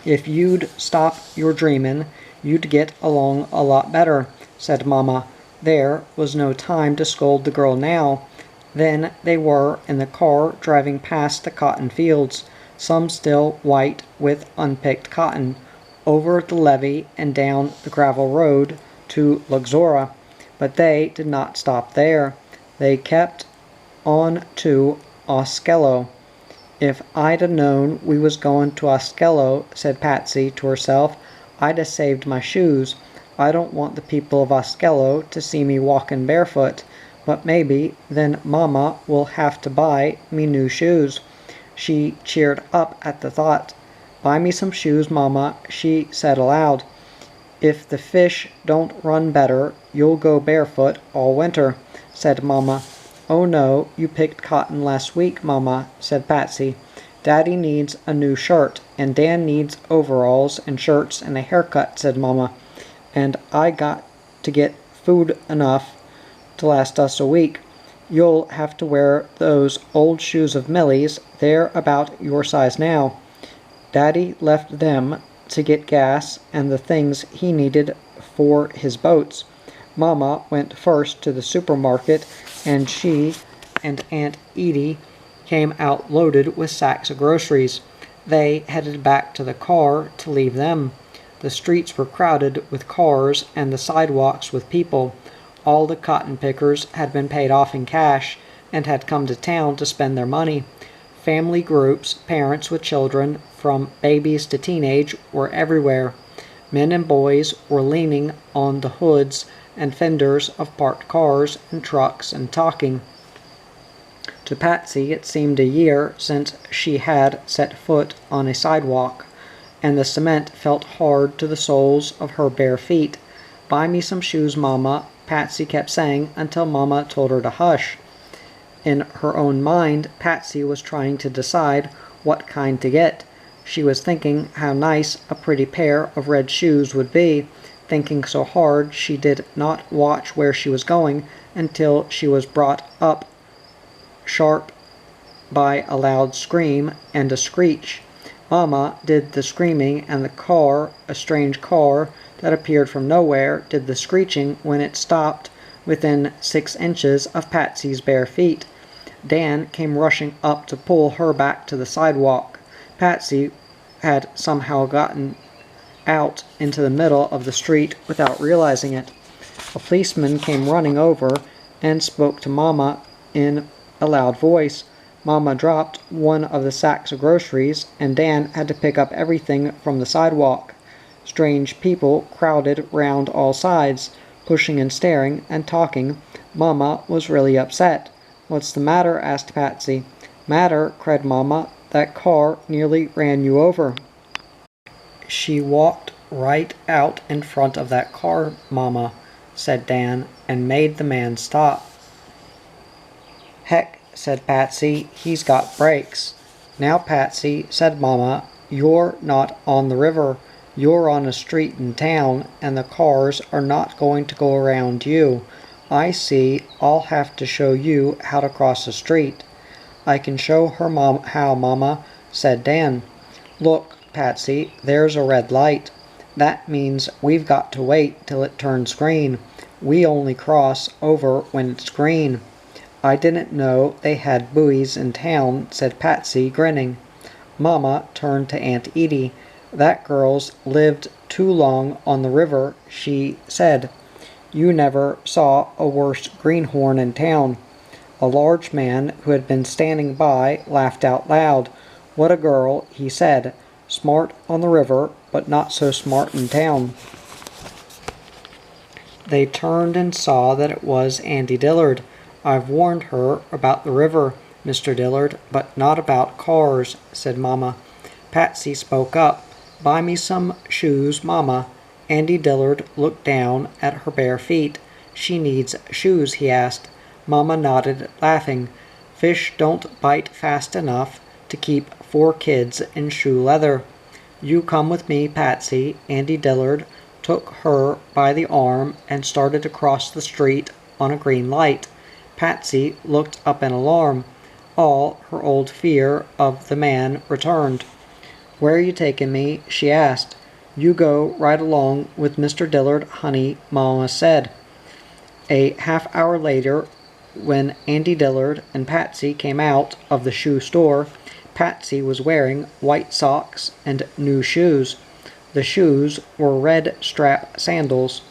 "If you'd stop your dreamin', you'd get along a lot better," said Mama. There was no time to scold the girl now. Then they were in the car driving past the cotton fields, some still white with unpicked cotton, over the levee and down the gravel road to Luxora. But they did not stop there. They kept on to Oskello. "If I'd a known we was goin' to Oskello," said Patsy to herself, "I'd a saved my shoes. I don't want the people of Oskello to see me walkin' barefoot, but maybe then Mama will have to buy me new shoes." She cheered up at the thought. "Buy me some shoes, Mama," she said aloud. "If the fish don't run better, you'll go barefoot all winter," said Mama. "Oh no, you picked cotton last week, Mama," said Patsy. "Daddy needs a new shirt, and Dan needs overalls and shirts and a haircut," said Mama. "And I got to get food enough to last us a week. You'll have to wear those old shoes of Millie's. They're about your size now." Daddy left them to get gas and the things he needed for his boats. Mama went first to the supermarket, and she and Aunt Edie came out loaded with sacks of groceries. They headed back to the car to leave them. The streets were crowded with cars and the sidewalks with people. All the cotton pickers had been paid off in cash and had come to town to spend their money. Family groups, parents with children, from babies to teenage, were everywhere. Men and boys were leaning on the hoods and fenders of parked cars and trucks and talking. To Patsy it seemed a year since she had set foot on a sidewalk, and the cement felt hard to the soles of her bare feet. "Buy me some shoes, Mama," Patsy kept saying until Mama told her to hush. In her own mind, Patsy was trying to decide what kind to get. She was thinking how nice a pretty pair of red shoes would be, thinking so hard she did not watch where she was going until she was brought up sharp by a loud scream and a screech. Mama did the screaming, and the car, a strange car that appeared from nowhere, did the screeching when it stopped within 6 inches of Patsy's bare feet. Dan came rushing up to pull her back to the sidewalk. Patsy had somehow gotten out into the middle of the street without realizing it. A policeman came running over and spoke to Mama in a loud voice. Mama dropped one of the sacks of groceries, and Dan had to pick up everything from the sidewalk. Strange people crowded round all sides, pushing and staring and talking. Mama was really upset. "What's the matter?" asked Patsy. "Matter?" cried Mama. "That car nearly ran you over." "She walked right out in front of that car, Mama," said Dan, "and made the man stop." "Heck," said Patsy, "he's got brakes." "Now, Patsy," said Mama, "you're not on the river. You're on a street in town, and the cars are not going to go around you. I see. I'll have to show you how to cross the street." "I can show her how, Mama," said Dan. "Look, Patsy, there's a red light. That means we've got to wait till it turns green. We only cross over when it's green." "I didn't know they had buoys in town," said Patsy, grinning. Mama turned to Aunt Edie. "That girl's lived too long on the river, she said. You never saw a worse greenhorn in town. A large man who had been standing by laughed out loud. What a girl, he said. Smart on the river, but not so smart in town. They turned and saw that it was Auntie Dillard. I've warned her about the river, Mr. Dillard, but not about cars, said Mama. Patsy spoke up. Buy me some shoes, Mama. Auntie Dillard looked down at her bare feet. She needs shoes, he asked. Mama nodded, laughing. Fish don't bite fast enough to keep 4 kids in shoe leather. You come with me, Patsy. Auntie Dillard took her by the arm and started across the street on a green light. Patsy looked up in alarm. All her old fear of the man returned. Where are you taking me? She asked. You go right along with Mr. Dillard, honey, Mama said. A half-hour later, when Auntie Dillard and Patsy came out of the shoe store, Patsy was wearing white socks and new shoes. The shoes were red strap sandals.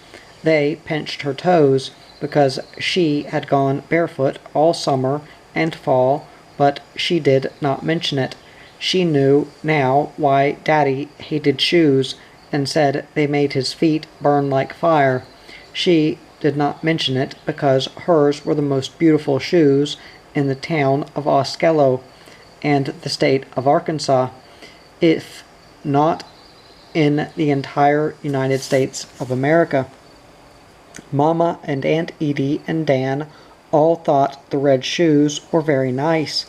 They pinched her toes because she had gone barefoot all summer and fall, but she did not mention it. She knew now why Daddy hated shoes and said they made his feet burn like fire. She did not mention it because hers were the most beautiful shoes in the town of Osceola and the state of Arkansas, if not in the entire United States of America. Mama and Aunt Edie and Dan all thought the red shoes were very nice.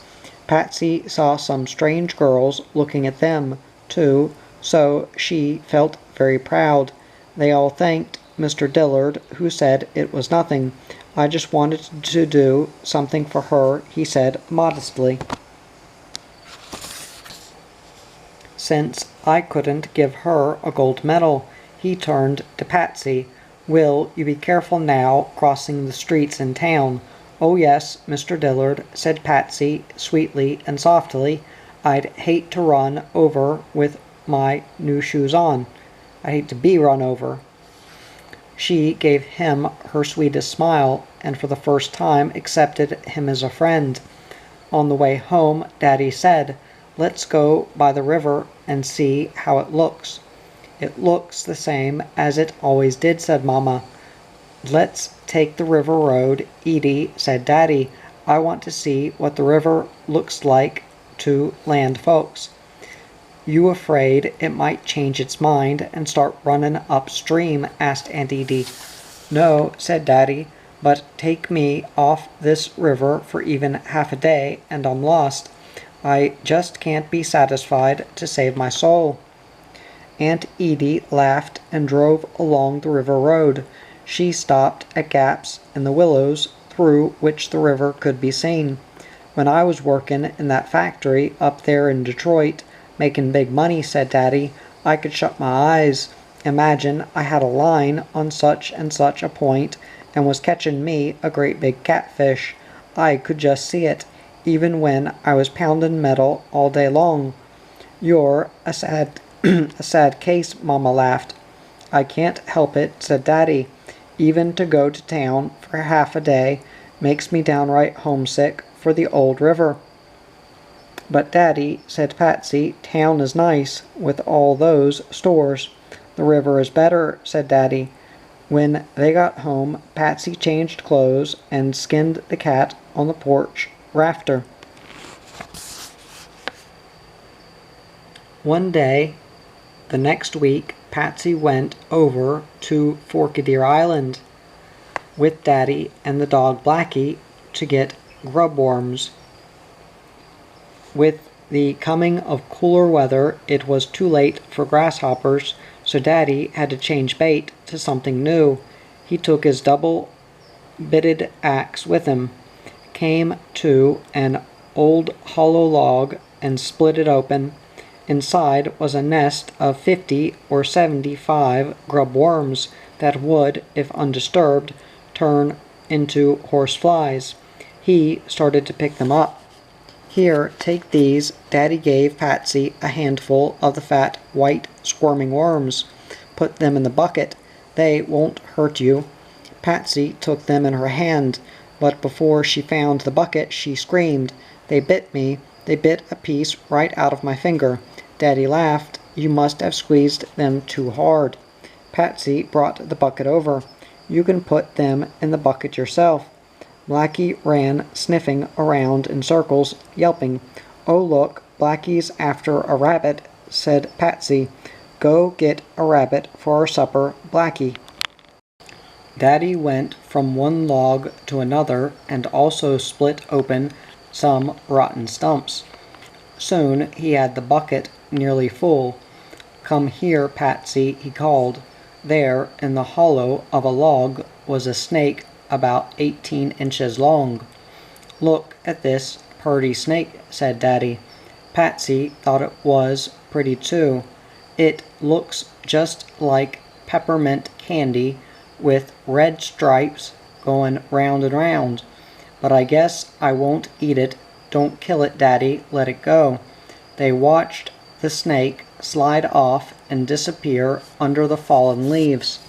Patsy saw some strange girls looking at them, too, so she felt very proud. They all thanked Mr. Dillard, who said it was nothing. I just wanted to do something for her, he said modestly. Since I couldn't give her a gold medal, he turned to Patsy. Will you be careful now crossing the streets in town? Oh yes, Mr. Dillard, said Patsy sweetly and softly. I'd hate to run over with my new shoes on. I'd hate to be run over. She gave him her sweetest smile, and for the first time accepted him as a friend. On the way home, Daddy said, Let's go by the river and see how it looks. It looks the same as it always did, said Mama. Let's take the river road, Edie, said Daddy. I want to see what the river looks like to land folks. You afraid it might change its mind and start running upstream? Asked Aunt Edie. No, said Daddy, but take me off this river for even half a day and I'm lost. I just can't be satisfied to save my soul. Aunt Edie laughed and drove along the river road. She stopped at gaps in the willows through which the river could be seen. When I was working in that factory up there in Detroit, making big money, said Daddy, I could shut my eyes. Imagine I had a line on such and such a point and was catching me a great big catfish. I could just see it, even when I was pounding metal all day long. You're a sad case, Mama laughed. I can't help it, said Daddy. Even to go to town for half a day makes me downright homesick for the old river. But Daddy, said Patsy, town is nice with all those stores. The river is better, said Daddy. When they got home, Patsy changed clothes and skinned the cat on the porch rafter. One day, the next week, Patsy went over to Forkadeer Island with Daddy and the dog Blackie to get grub worms. With the coming of cooler weather, it was too late for grasshoppers, so Daddy had to change bait to something new. He took his double-bitted axe with him, came to an old hollow log and split it open. Inside was a nest of 50 or 75 grub worms that would, if undisturbed, turn into horse flies. He started to pick them up. Here, take these. Daddy gave Patsy a handful of the fat, white, squirming worms. put them in the bucket. They won't hurt you." Patsy took them in her hand, but before she found the bucket she screamed, "They bit me. They bit a piece right out of my finger." Daddy laughed. "You must have squeezed them too hard." Patsy brought the bucket over. "You can put them in the bucket yourself." Blackie ran sniffing around in circles, yelping. "Oh look, Blackie's after a rabbit," said Patsy. "Go get a rabbit for our supper, Blackie." Daddy went from one log to another and also split open some rotten stumps. Soon he had the bucket nearly full. "Come here, Patsy," he called. There, in the hollow of a log, was a snake about 18 inches long. "Look at this purty snake," said Daddy. Patsy thought it was pretty too. "It looks just like peppermint candy with red stripes going round and round. But I guess I won't eat it. Don't kill it, Daddy. Let it go." They watched the snake slide off and disappear under the fallen leaves.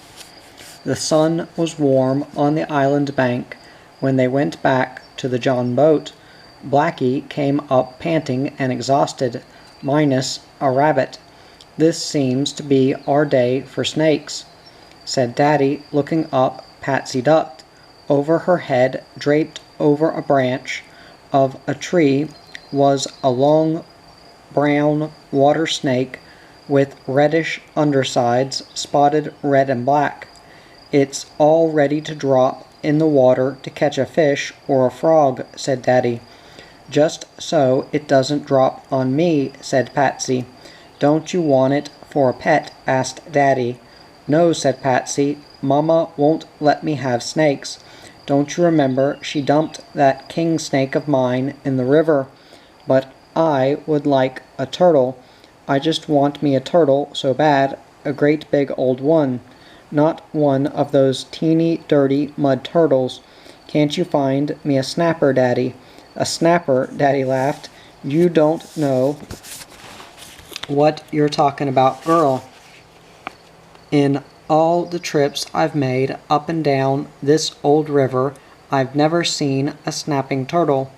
The sun was warm on the island bank when they went back to the John boat. Blackie came up panting and exhausted, minus a rabbit. "This seems to be our day for snakes," said Daddy, looking up. Patsy ducked. Over her head, draped over a branch of a tree, was a long brown water snake with reddish undersides spotted red and black. "It's all ready to drop in the water to catch a fish or a frog," said Daddy. "Just so it doesn't drop on me," said Patsy. "Don't you want it for a pet?" asked Daddy. "No," said Patsy. "Mama won't let me have snakes. Don't you remember she dumped that king snake of mine in the river? But I would like a turtle. I just want me a turtle so bad, a great big old one. Not one of those teeny, dirty mud turtles. Can't you find me a snapper, Daddy?" "A snapper?" Daddy laughed. "You don't know what you're talking about, girl. In all the trips I've made up and down this old river, I've never seen a snapping turtle.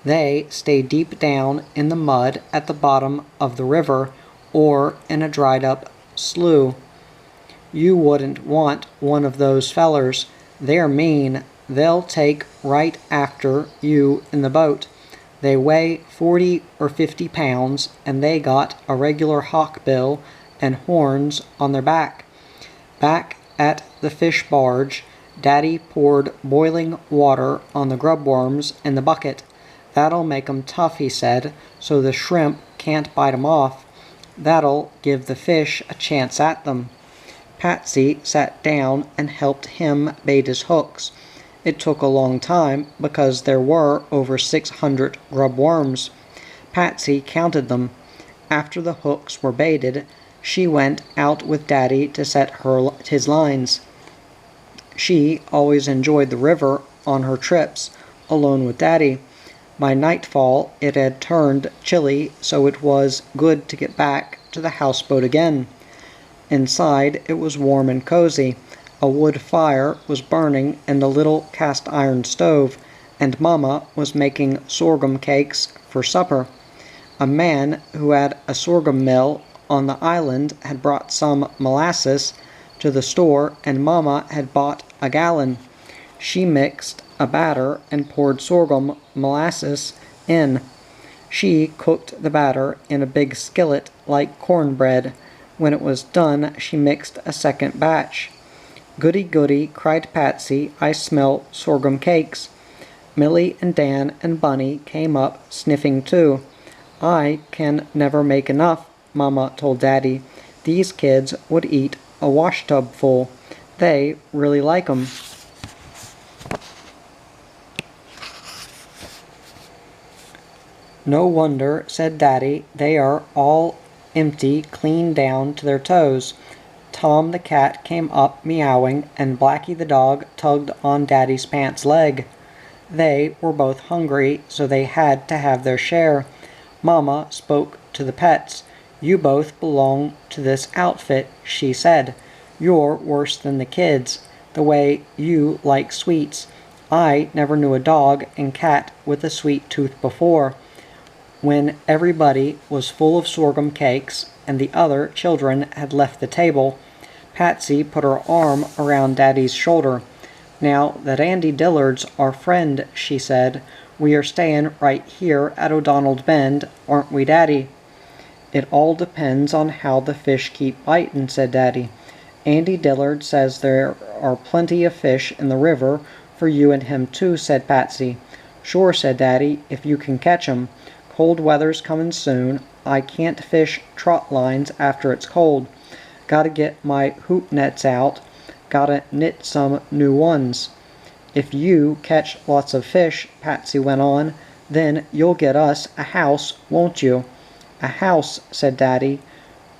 They stay deep down in the mud at the bottom of the river or in a dried up slough. You wouldn't want one of those fellers. They're mean. They'll take right after you in the boat. They weigh 40 or 50 pounds, and they got a regular hawk bill and horns on their back." Back at the fish barge, Daddy poured boiling water on the grub worms in the bucket. "That'll make 'em tough," he said, "so the shrimp can't bite 'em off. That'll give the fish a chance at them." Patsy sat down and helped him bait his hooks. It took a long time because there were over 600 grub worms. Patsy counted them. After the hooks were baited, she went out with Daddy to set his lines. She always enjoyed the river on her trips, alone with Daddy. By nightfall it had turned chilly, so it was good to get back to the houseboat again. Inside it was warm and cozy. A wood fire was burning in the little cast-iron stove, and Mama was making sorghum cakes for supper. A man who had a sorghum mill on the island had brought some molasses to the store, and Mama had bought a gallon. She mixed a batter and poured sorghum molasses in. She cooked the batter in a big skillet like cornbread. When it was done, she mixed a second batch. "Goody, goody," cried Patsy, "I smell sorghum cakes." Millie and Dan and Bunny came up, sniffing too. "I can never make enough," Mama told Daddy. "These kids would eat a washtub full. They really like 'em." "No wonder," said Daddy. "They are all empty clean down to their toes." Tom the cat came up meowing, and Blackie the dog tugged on Daddy's pants leg. They were both hungry, so they had to have their share. Mama spoke to the pets. "You both belong to this outfit," she said. You're worse than the kids, the way you like sweets. I never knew a dog and cat with a sweet tooth before." When everybody was full of sorghum cakes and the other children had left the table, Patsy put her arm around Daddy's shoulder. "Now that Andy Dillard's our friend," she said, "we are staying right here at O'Donnell Bend, aren't we, Daddy?" "It all depends on how the fish keep biting," said Daddy. "Andy Dillard says there are plenty of fish in the river for you and him too," said Patsy. "Sure," said Daddy, "if you can catch 'em. Cold weather's coming soon. I can't fish trot lines after it's cold. Gotta get my hoop nets out. Gotta knit some new ones." "If you catch lots of fish," Patsy went on, "then you'll get us a house, won't you?" "A house," said Daddy.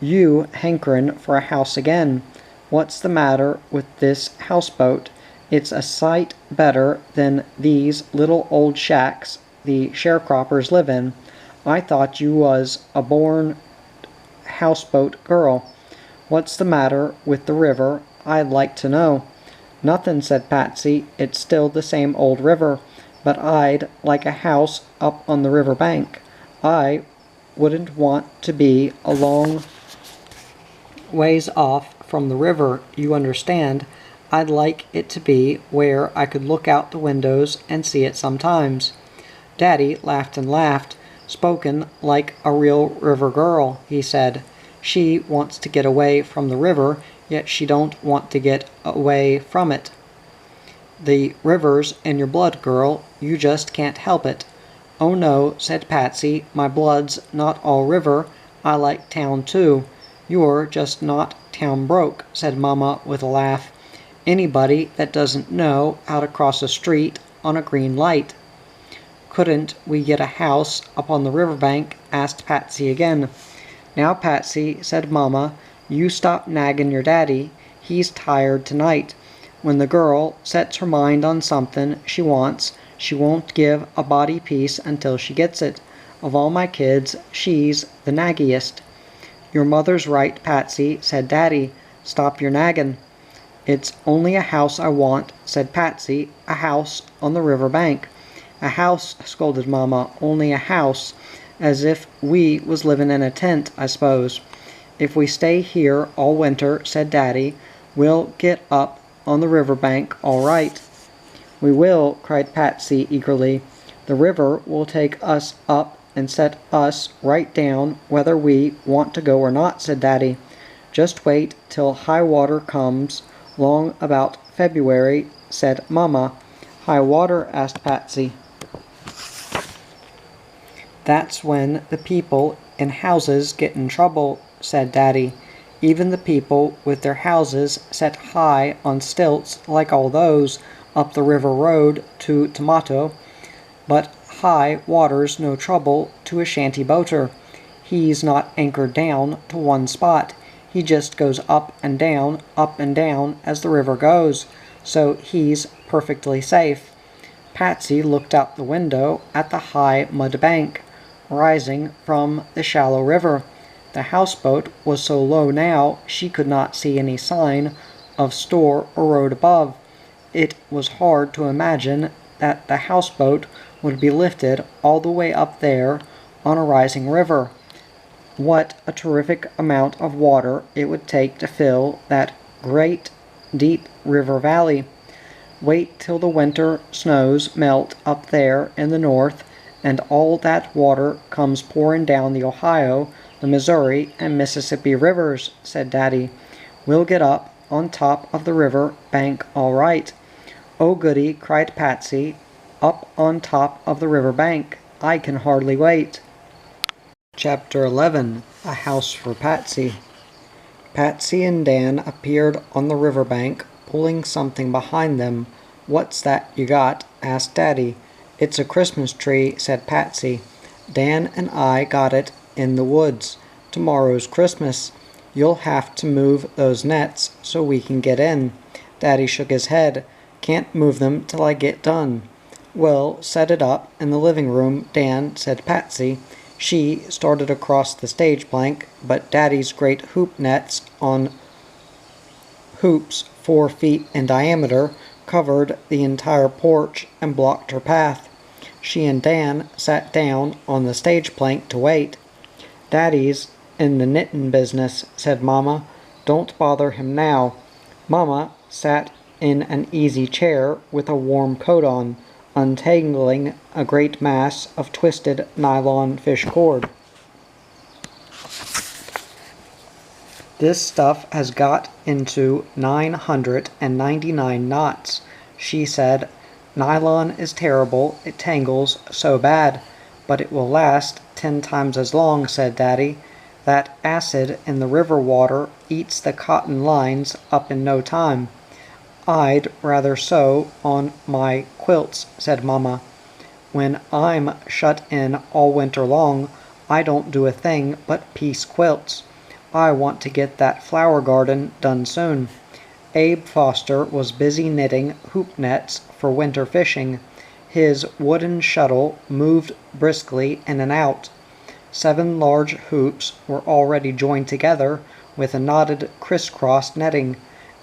"You hankerin' for a house again. What's the matter with this houseboat? It's a sight better than these little old shacks the sharecroppers live in. I thought you was a born houseboat girl. What's the matter with the river, I'd like to know?" "Nothin'," said Patsy. "It's still the same old river, but I'd like a house up on the river bank. I wouldn't want to be a long ways off from the river, you understand. I'd like it to be where I could look out the windows and see it sometimes." Daddy laughed and laughed. "Spoken like a real river girl," he said. "She wants to get away from the river, yet she don't want to get away from it. The river's in your blood, girl. You just can't help it." "Oh no," said Patsy, "my blood's not all river. I like town too." "You're just not town broke," said Mama with a laugh. "Anybody that doesn't know how to cross a street on a green light." "Couldn't we get a house up on the riverbank?" asked Patsy again. "Now, Patsy," said Mama, "you stop naggin' your daddy. He's tired tonight. When the girl sets her mind on somethin' she wants, she won't give a body peace until she gets it. Of all my kids, she's the naggiest." "Your mother's right, Patsy," said Daddy. "Stop your naggin'." "It's only a house I want," said Patsy. "A house on the river bank." "A house," scolded Mama. "Only a house. As if we was livin' in a tent, I suppose." "If we stay here all winter," said Daddy, "we'll get up on the river bank all right." "We will," cried Patsy eagerly. "The river will take us up and set us right down whether we want to go or not," said Daddy. "Just wait till high water comes long about February," said Mama. "High water?" asked Patsy. "That's when the people in houses get in trouble," said Daddy. "Even the people with their houses set high on stilts like all those up the river road to Tomato. But high water's no trouble to a shanty boater. He's not anchored down to one spot. He just goes up and down as the river goes, so he's perfectly safe." Patsy looked out the window at the high mud bank, rising from the shallow river. The houseboat was so low now she could not see any sign of store or road above. It was hard to imagine that the houseboat would be lifted all the way up there on a rising river. What a terrific amount of water it would take to fill that great deep river valley. Wait till the winter snows melt up there in the north, and all that water comes pouring down the Ohio, the Missouri, and Mississippi rivers," said Daddy. "We'll get up on top of the river bank all right." "Oh, goody," cried Patsy. "Up on top of the river bank. I can hardly wait." Chapter 11. A House for Patsy. Patsy and Dan appeared on the river bank, pulling something behind them. "What's that you got?" asked Daddy. "It's a Christmas tree," said Patsy. "Dan and I got it in the woods. Tomorrow's Christmas. You'll have to move those nets so we can get in." Daddy shook his head. "Can't move them till I get done." "Well, set it up in the living room, Dan," said Patsy. She started across the stage plank, but Daddy's great hoop nets on Hoops 4 feet in diameter covered the entire porch and blocked her path. She and Dan sat down on the stage plank to wait. "Daddy's in the knittin' business," said Mama. "Don't bother him now." Mama sat in an easy chair with a warm coat on, untangling a great mass of twisted nylon fish cord. "This stuff has got into 999 knots," she said. "Nylon is terrible, it tangles so bad, but it will last 10 times as long," said Daddy. "That acid in the river water eats the cotton lines up in no time." "I'd rather sew on my quilts," said Mama. "When I'm shut in all winter long, I don't do a thing but piece quilts. I want to get that flower garden done soon." Abe Foster was busy knitting hoop nets for winter fishing. His wooden shuttle moved briskly in and out. 7 large hoops were already joined together with a knotted crisscross netting.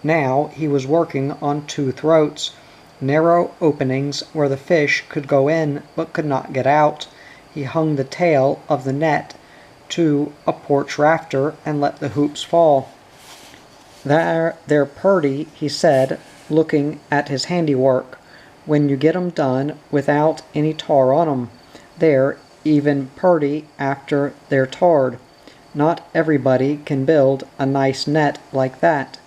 Now he was working on 2 throats, narrow openings where the fish could go in but could not get out. He hung the tail of the net to a porch rafter and let the hoops fall. They're purty," he said, looking at his handiwork, "when you get 'em done without any tar on 'em. They're even purty after they're tarred. Not everybody can build a nice net like that.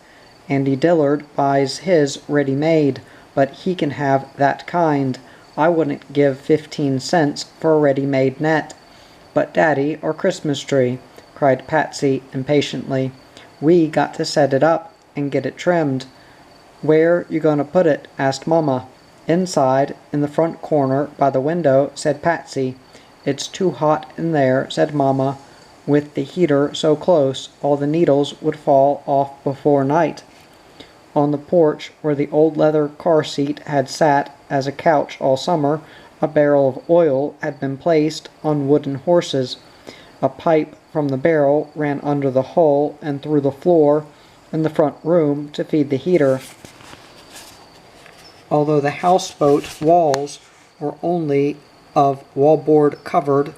Andy Dillard buys his ready-made, but he can have that kind. I wouldn't give 15 cents for a ready-made net." "But Daddy, our Christmas tree," cried Patsy impatiently. "We got to set it up and get it trimmed." "Where you gonna put it?" asked Mama. "Inside, in the front corner by the window," said Patsy. "It's too hot in there," said Mama. "With the heater so close, all the needles would fall off before night." On the porch, where the old leather car seat had sat as a couch all summer, a barrel of oil had been placed on wooden horses. A pipe from the barrel ran under the hull and through the floor in the front room to feed the heater. Although the houseboat walls were only of wallboard covered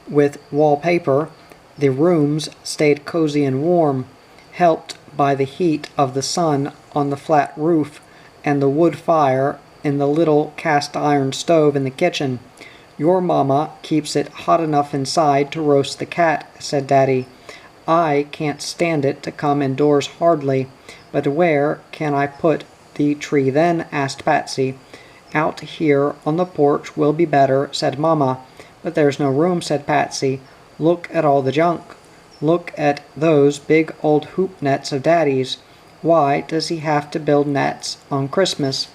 with wallpaper, the rooms stayed cozy and warm, helped by the heat of the sun on the flat roof and the wood fire in the little cast-iron stove in the kitchen. "Your Mama keeps it hot enough inside to roast the cat," said Daddy. "I can't stand it to come indoors hardly. But where can I put the tree then?" asked Patsy. "Out here on the porch will be better," said Mama. "But there's no room," said Patsy. "Look at all the junk. Look at those big old hoop nets of Daddy's. Why does he have to build nets on Christmas?"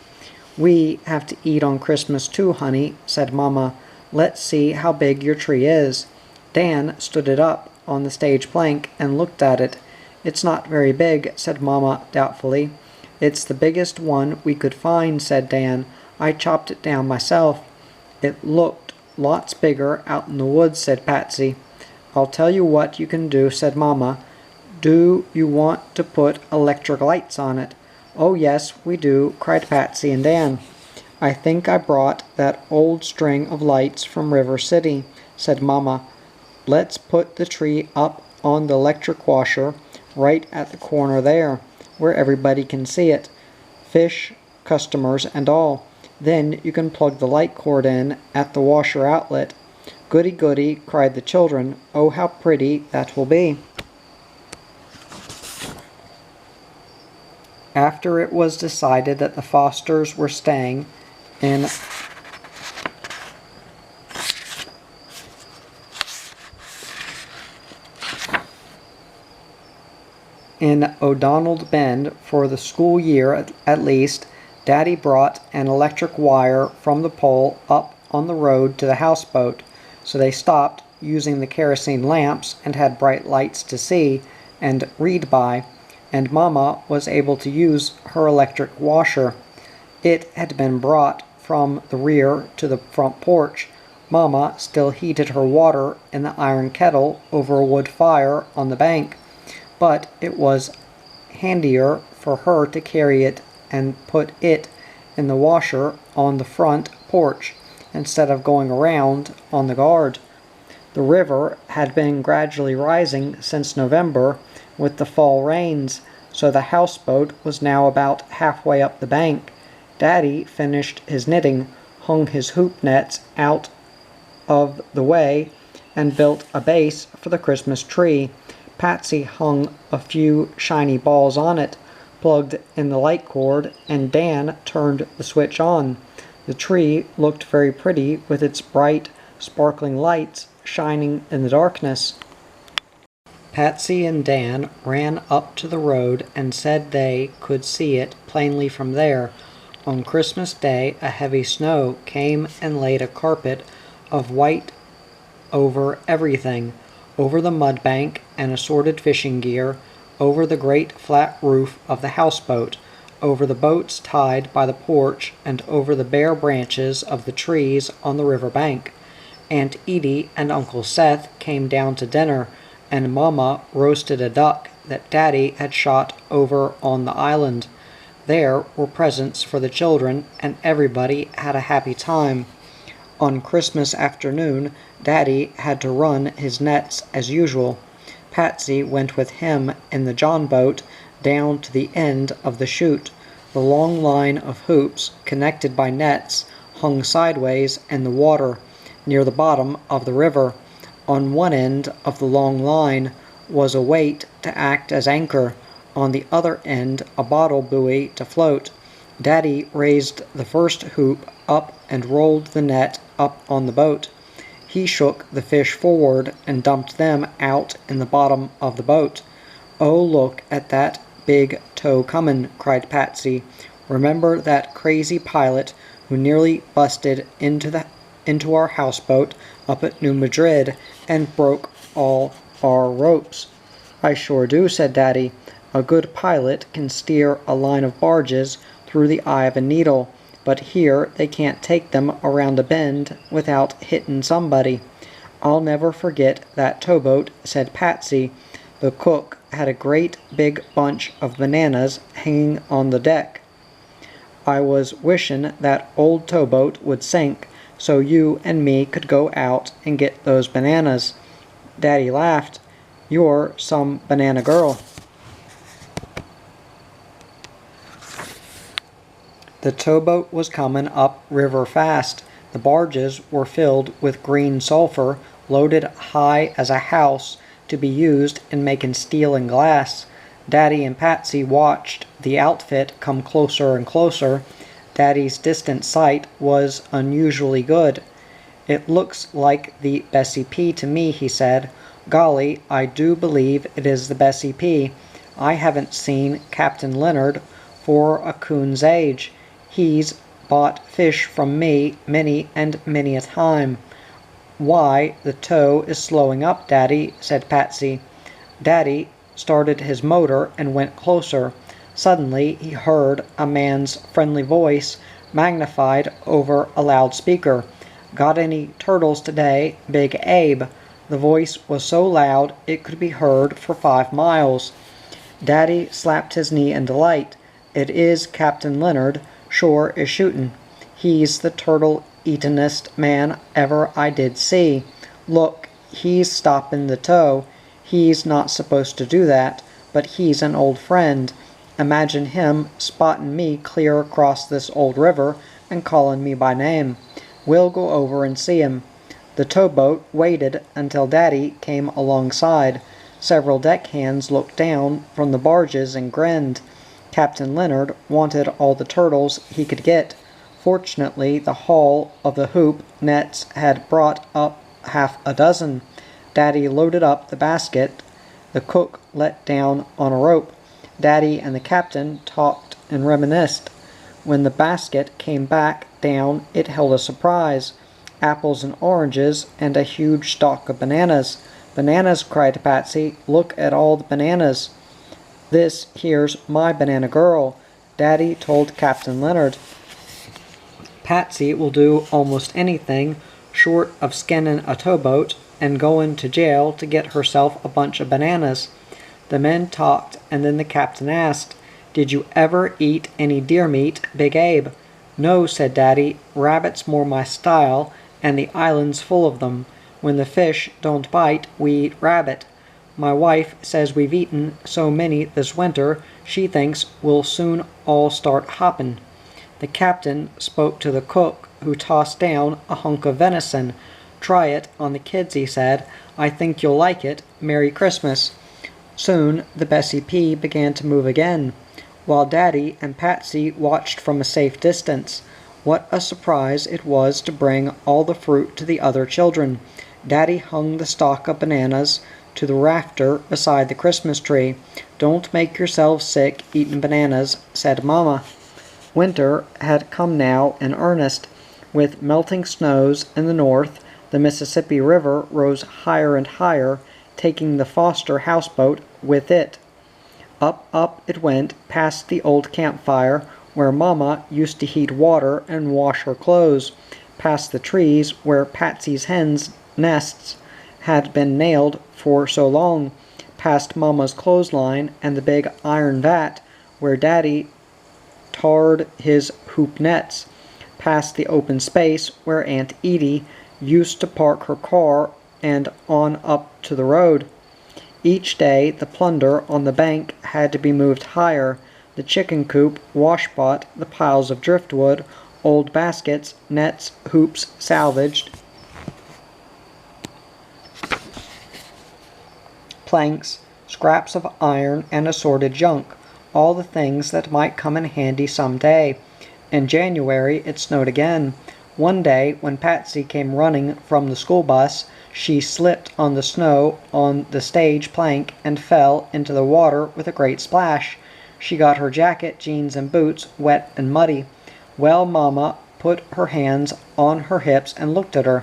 "We have to eat on Christmas too, honey," said Mama. "Let's see how big your tree is." Dan stood it up on the stage plank and looked at it. "It's not very big," said Mama doubtfully. "It's the biggest one we could find," said Dan. "I chopped it down myself." "It looked lots bigger out in the woods," said Patsy. "I'll tell you what you can do," said Mama. "Do you want to put electric lights on it?" "Oh yes, we do," cried Patsy and Dan. "I think I brought that old string of lights from River City," said Mama. "Let's put the tree up on the electric washer right at the corner there, where everybody can see it, fish, customers, and all. Then you can plug the light cord in at the washer outlet." "Goody, goody," cried the children. "Oh, how pretty that will be." After it was decided that the Fosters were staying in O'Donnell Bend for the school year at least, Daddy brought an electric wire from the pole up on the road to the houseboat, so they stopped using the kerosene lamps and had bright lights to see and read by, and Mama was able to use her electric washer. It had been brought from the rear to the front porch. Mama still heated her water in the iron kettle over a wood fire on the bank, but it was handier for for her to carry it and put it in the washer on the front porch instead of going around on the guard. The river had been gradually rising since November with the fall rains, so the houseboat was now about halfway up the bank. Daddy finished his knitting, hung his hoop nets out of the way, and built a base for the Christmas tree. Patsy hung a few shiny balls on it, plugged in the light cord, and Dan turned the switch on. The tree looked very pretty with its bright, sparkling lights shining in the darkness. Patsy and Dan ran up to the road and said they could see it plainly from there. On Christmas Day, a heavy snow came and laid a carpet of white over everything, over the mud bank and assorted fishing gear, over the great flat roof of the houseboat, over the boats tied by the porch, and over the bare branches of the trees on the river bank. Aunt Edie and Uncle Seth came down to dinner, and Mama roasted a duck that Daddy had shot over on the island. There were presents for the children, and everybody had a happy time. On Christmas afternoon, Daddy had to run his nets as usual. Patsy went with him in the John boat down to the end of the chute. The long line of hoops, connected by nets, hung sideways in the water near the bottom of the river. On one end of the long line was a weight to act as anchor, on the other end a bottle buoy to float. Daddy raised the first hoop up and rolled the net up on the boat. He shook the fish forward and dumped them out in the bottom of the boat. "Oh, look at that big tow comin'," cried Patsy. "Remember that crazy pilot who nearly busted into our houseboat up at New Madrid and broke all our ropes?" "I sure do," said Daddy. "A good pilot can steer a line of barges through the eye of a needle, but here they can't take them around a bend without hittin' somebody." "I'll never forget that towboat," said Patsy. "The cook had a great big bunch of bananas hanging on the deck. I was wishin' that old towboat would sink so you and me could go out and get those bananas." Daddy laughed. "You're some banana girl." The towboat was comin' up river fast. The barges were filled with green sulphur, loaded high as a house, to be used in making steel and glass. Daddy and Patsy watched the outfit come closer and closer. Daddy's distant sight was unusually good. "It looks like the Bessie P to me," he said. "Golly, I do believe it is the Bessie P. I haven't seen Captain Leonard for a coon's age. He's bought fish from me many and many a time." "Why, the tow is slowing up, Daddy," said Patsy. Daddy started his motor and went closer. Suddenly he heard a man's friendly voice magnified over a loudspeaker. "Got any turtles today, Big Abe?" The voice was so loud it could be heard for 5 miles. Daddy slapped his knee in delight. "It is Captain Leonard, sure is shootin'. He's the turtle-eatin'est man ever I did see. Look, he's stoppin' the tow. He's not supposed to do that, but he's an old friend. Imagine him spottin' me clear across this old river and callin' me by name. We'll go over and see him." The towboat waited until Daddy came alongside. Several deckhands looked down from the barges and grinned. Captain Leonard wanted all the turtles he could get. Fortunately, the haul of the hoop nets had brought up half a dozen. Daddy loaded up the basket. The cook let down on a rope. Daddy and the captain talked and reminisced. When the basket came back down, it held a surprise. Apples and oranges and a huge stalk of bananas. "Bananas," cried Patsy. "Look at all the bananas. This here's my banana girl," Daddy told Captain Leonard. "Patsy will do almost anything short of skinning a towboat and going to jail to get herself a bunch of bananas." The men talked, and then the captain asked, "Did you ever eat any deer meat, Big Abe?" "No," said Daddy. "Rabbit's more my style, and the island's full of them. When the fish don't bite, we eat rabbit. My wife says we've eaten so many this winter, she thinks we'll soon all start hoppin'." The captain spoke to the cook, who tossed down a hunk of venison. "Try it on the kids," he said. "I think you'll like it. Merry Christmas." Soon the Bessie P began to move again, while Daddy and Patsy watched from a safe distance. What a surprise it was to bring all the fruit to the other children. Daddy hung the stalk of bananas to the rafter beside the Christmas tree. "Don't make yourselves sick eatin' bananas," said Mama. Winter had come now in earnest. With melting snows in the north, the Mississippi River rose higher and higher, taking the Foster houseboat with it. Up it went, past the old campfire, where Mama used to heat water and wash her clothes, past the trees where Patsy's hens' nests had been nailed for so long, past Mama's clothesline and the big iron vat where Daddy tarred his hoop nets, past the open space where Aunt Edie used to park her car, and on up to the road. Each day the plunder on the bank had to be moved higher: the chicken coop, washpot, the piles of driftwood, old baskets, nets, hoops salvaged, planks, scraps of iron, and assorted junk, all the things that might come in handy some day. In January it snowed again. One day, when Patsy came running from the school bus, she slipped on the snow on the stage plank and fell into the water with a great splash. She got her jacket, jeans, and boots wet and muddy. Well, Mama put her hands on her hips and looked at her.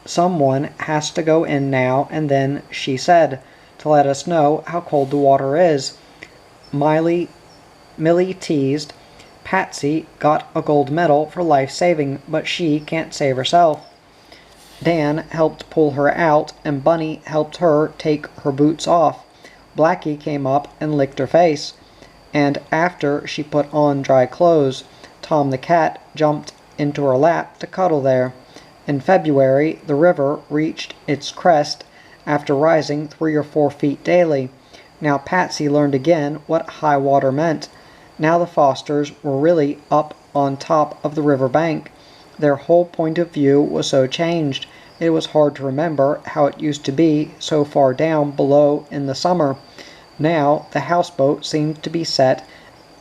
"Someone has to go in now and then," she said, "to let us know how cold the water is." Millie teased, "Patsy got a gold medal for life-saving, but she can't save herself." Dan helped pull her out, and Bunny helped her take her boots off. Blackie came up and licked her face, and after she put on dry clothes, Tom the cat jumped into her lap to cuddle there. In February, the river reached its crest after rising 3 or 4 feet daily. Now Patsy learned again what high water meant. Now the Fosters were really up on top of the river bank. Their whole point of view was so changed. It was hard to remember how it used to be so far down below in the summer. Now the houseboat seemed to be set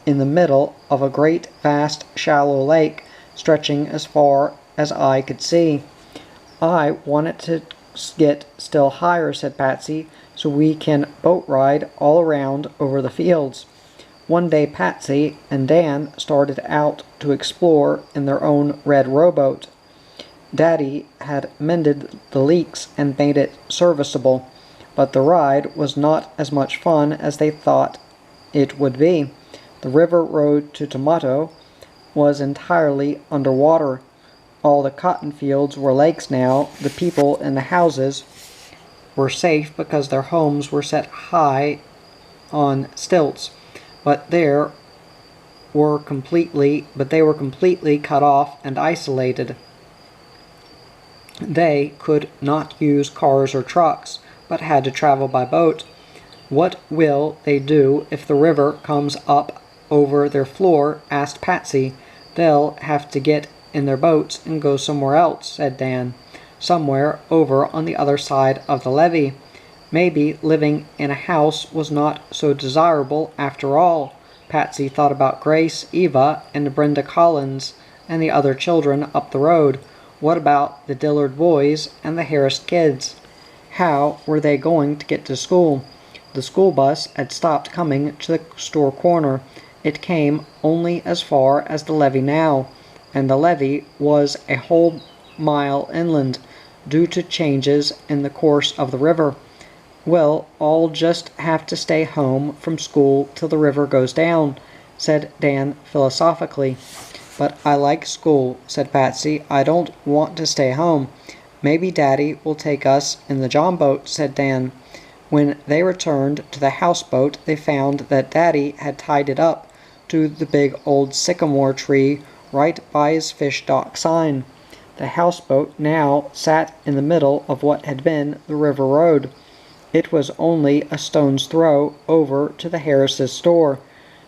in the middle of a great, vast, shallow lake, stretching as far as eye could see. "I want it to get still higher," said Patsy, "so we can boat ride all around over the fields." One day Patsy and Dan started out to explore in their own red rowboat. Daddy had mended the leaks and made it serviceable, but the ride was not as much fun as they thought it would be. The river road to Tomato was entirely under water. All the cotton fields were lakes now. The people in the houses were safe because their homes were set high on stilts, but they were completely cut off and isolated. They could not use cars or trucks, but had to travel by boat. "What will they do if the river comes up over their floor?" asked Patsy. "They'll have to get in their boats and go somewhere else," said Dan. "Somewhere over on the other side of the levee. Maybe living in a house was not so desirable after all." Patsy thought about Grace, Eva, and Brenda Collins, and the other children up the road. What about the Dillard boys and the Harris kids? How were they going to get to school? The school bus had stopped coming to the store corner. It came only as far as the levee now, and the levee was a whole mile inland, due to changes in the course of the river. "We'll all just have to stay home from school till the river goes down," said Dan philosophically. "But I like school," said Patsy. "I don't want to stay home." "Maybe Daddy will take us in the John boat," said Dan. When they returned to the houseboat, they found that Daddy had tied it up to the big old sycamore tree right by his fish dock sign. The houseboat now sat in the middle of what had been the river road. It was only a stone's throw over to the Harris's store.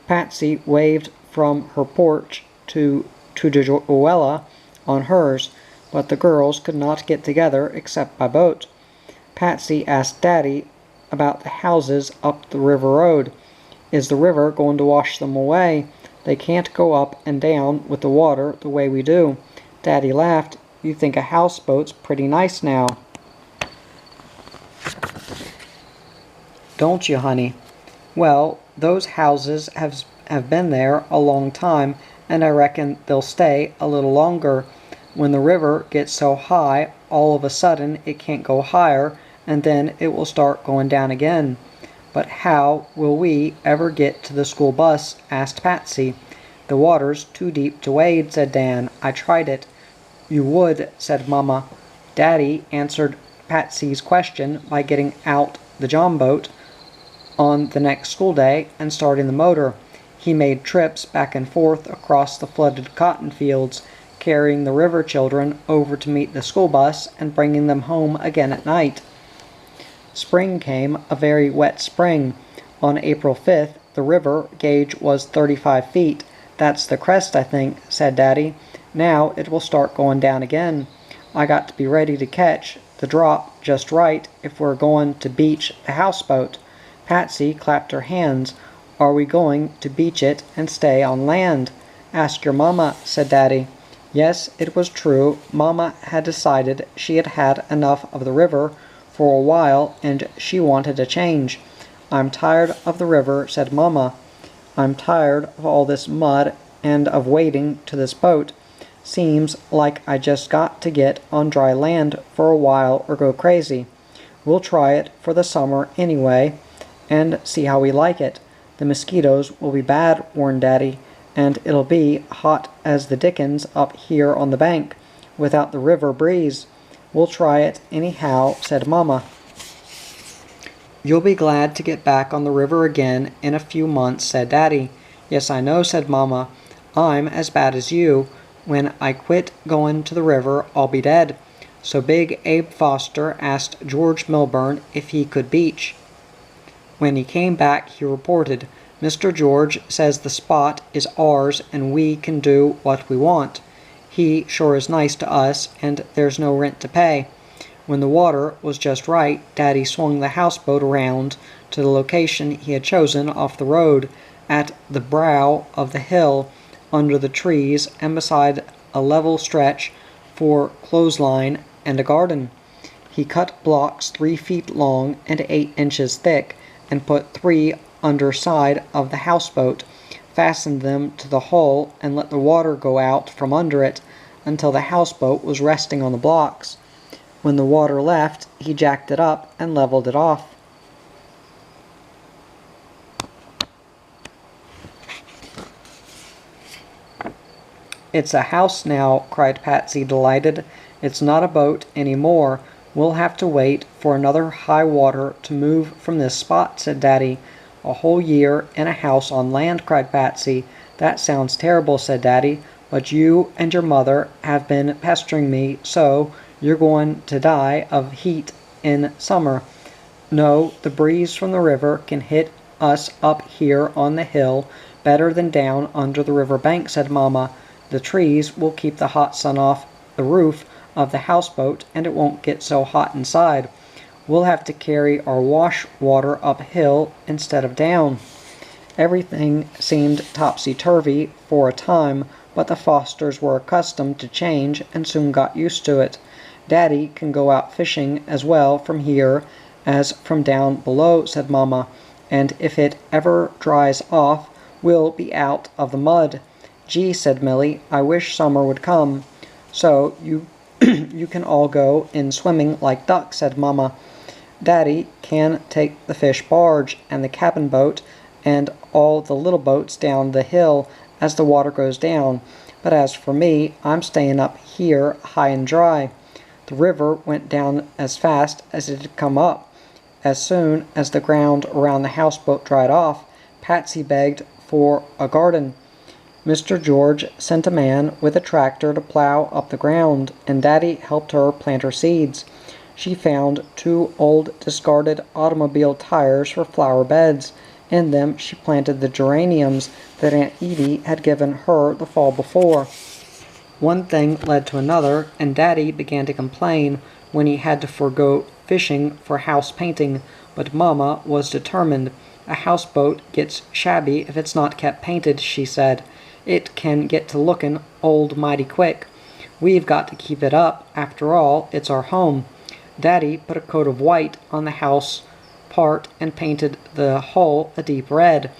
Patsy waved from her porch to Joella on hers, but the girls could not get together except by boat. Patsy asked Daddy about the houses up the river road. Is the river going to wash them away? They can't go up and down with the water the way we do. Daddy laughed. You think a houseboat's pretty nice now, don't you, honey? Well, those houses have been there a long time, and I reckon they'll stay a little longer. When the river gets so high, all of a sudden it can't go higher, and then it will start going down again. But how will we ever get to the school bus? Asked Patsy. The water's too deep to wade, said Dan. I tried it. You would, said Mama. Daddy answered Patsy's question by getting out the John boat on the next school day and starting the motor. He made trips back and forth across the flooded cotton fields, carrying the river children over to meet the school bus and bringing them home again at night. Spring came, a very wet spring. On April 5th, the river gauge was 35 feet. That's the crest, I think, said Daddy. Now it will start going down again. I got to be ready to catch the drop just right if we're going to beach the houseboat. Patsy clapped her hands. Are we going to beach it and stay on land? Ask your Mama, said Daddy. Yes, it was true. Mama had decided she had had enough of the river for a while, and she wanted a change. I'm tired of the river, said Mama. I'm tired of all this mud and of wading to this boat. Seems like I just got to get on dry land for a while or go crazy. We'll try it for the summer anyway and see how we like it. The mosquitoes will be bad, warned Daddy, and it'll be hot as the dickens up here on the bank without the river breeze. We'll try it anyhow, said Mama. You'll be glad to get back on the river again in a few months, said Daddy. Yes, I know, said Mama. I'm as bad as you. When I quit going to the river, I'll be dead. So Big Abe Foster asked George Milburn if he could beach. When he came back, he reported, Mr. George says the spot is ours and we can do what we want. He sure is nice to us, and there's no rent to pay. When the water was just right, Daddy swung the houseboat around to the location he had chosen off the road, at the brow of the hill, under the trees and beside a level stretch for clothesline and a garden. He cut blocks 3 feet long and 8 inches thick, and put 3 underside of the houseboat, fastened them to the hull, and let the water go out from under it until the houseboat was resting on the blocks. When the water left, he jacked it up and leveled it off. It's a house now, cried Patsy, delighted. It's not a boat any more. We'll have to wait for another high water to move from this spot, said Daddy. A whole year in a house on land, cried Patsy. That sounds terrible, said Daddy, but you and your mother have been pestering me so you're going to die of heat in summer. No, the breeze from the river can hit us up here on the hill better than down under the river bank, said Mama. The trees will keep the hot sun off the roof of the houseboat, and it won't get so hot inside. We'll have to carry our wash water uphill instead of down. Everything seemed topsy-turvy for a time, but the Fosters were accustomed to change and soon got used to it. Daddy can go out fishing as well from here as from down below, said Mama, and if it ever dries off, we'll be out of the mud. Gee, said Millie, I wish summer would come. So you can all go in swimming like ducks, said Mama. Daddy can take the fish barge and the cabin boat and all the little boats down the hill as the water goes down, but as for me, I'm staying up here high and dry. The river went down as fast as it had come up. As soon as the ground around the houseboat dried off, Patsy begged for a garden. Mr. George sent a man with a tractor to plow up the ground, and Daddy helped her plant her seeds. She found 2 old discarded automobile tires for flower beds. In them she planted the geraniums that Aunt Edie had given her the fall before. One thing led to another, and Daddy began to complain when he had to forego fishing for house painting, but Mama was determined. A houseboat gets shabby if it's not kept painted, she said. It can get to lookin' old mighty quick. We've got to keep it up. After all, it's our home. Daddy put a coat of white on the house part and painted the hull a deep red.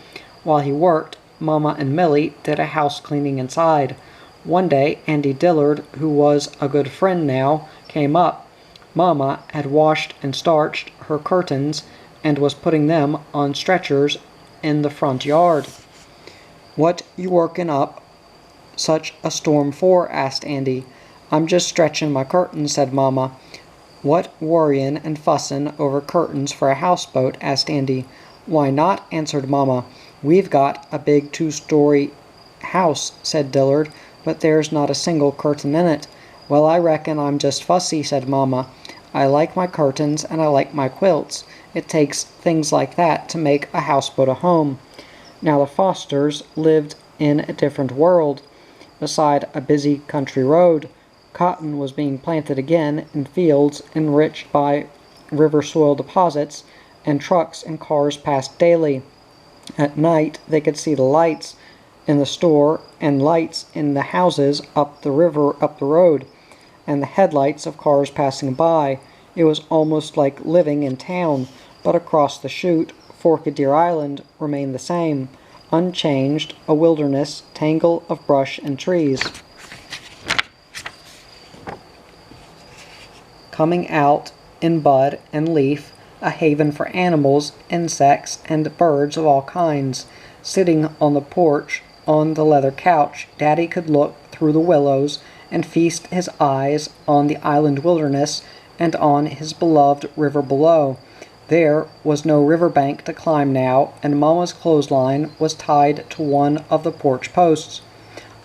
While he worked, Mama and Millie did a house cleaning inside. One day, Andy Dillard, who was a good friend now, came up. Mama had washed and starched her curtains and was putting them on stretchers in the front yard. "What you working up such a storm for?" asked Andy. "I'm just stretching my curtains," said Mama. "What worryin' and fussin' over curtains for a houseboat?" asked Andy. "Why not?" answered Mama. "We've got a big 2-story house," said Dillard, "but there's not a single curtain in it." "Well, I reckon I'm just fussy," said Mama. "I like my curtains and I like my quilts. It takes things like that to make a houseboat a home." Now the Fosters lived in a different world. Beside a busy country road, cotton was being planted again in fields enriched by river soil deposits, and trucks and cars passed daily. At night they could see the lights in the store and lights in the houses up the river, up the road, and the headlights of cars passing by. It was almost like living in town, but across the chute, Forked Deer Island remained the same, unchanged, a wilderness tangle of brush and trees. Coming out in bud and leaf, a haven for animals, insects, and birds of all kinds. Sitting on the porch, on the leather couch, Daddy could look through the willows and feast his eyes on the island wilderness and on his beloved river below. There was no riverbank to climb now, and Mama's clothesline was tied to one of the porch posts.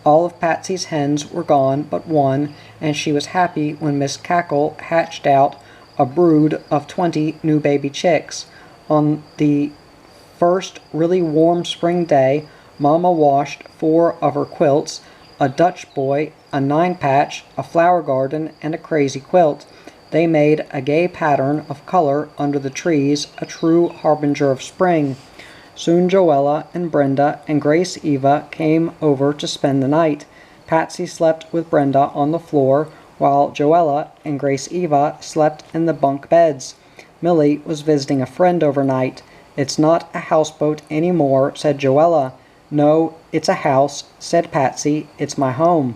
All of Patsy's hens were gone but one, and she was happy when Miss Cackle hatched out a brood of 20 new baby chicks. On the first really warm spring day, Mama washed 4 of her quilts, a Dutch boy, a 9-patch, a flower garden, and a crazy quilt. They made a gay pattern of color under the trees, a true harbinger of spring. Soon Joella and Brenda and Grace Eva came over to spend the night. Patsy slept with Brenda on the floor, while Joella and Grace Eva slept in the bunk beds. Millie was visiting a friend overnight. "It's not a houseboat any more," said Joella. "No, it's a house," said Patsy. "It's my home."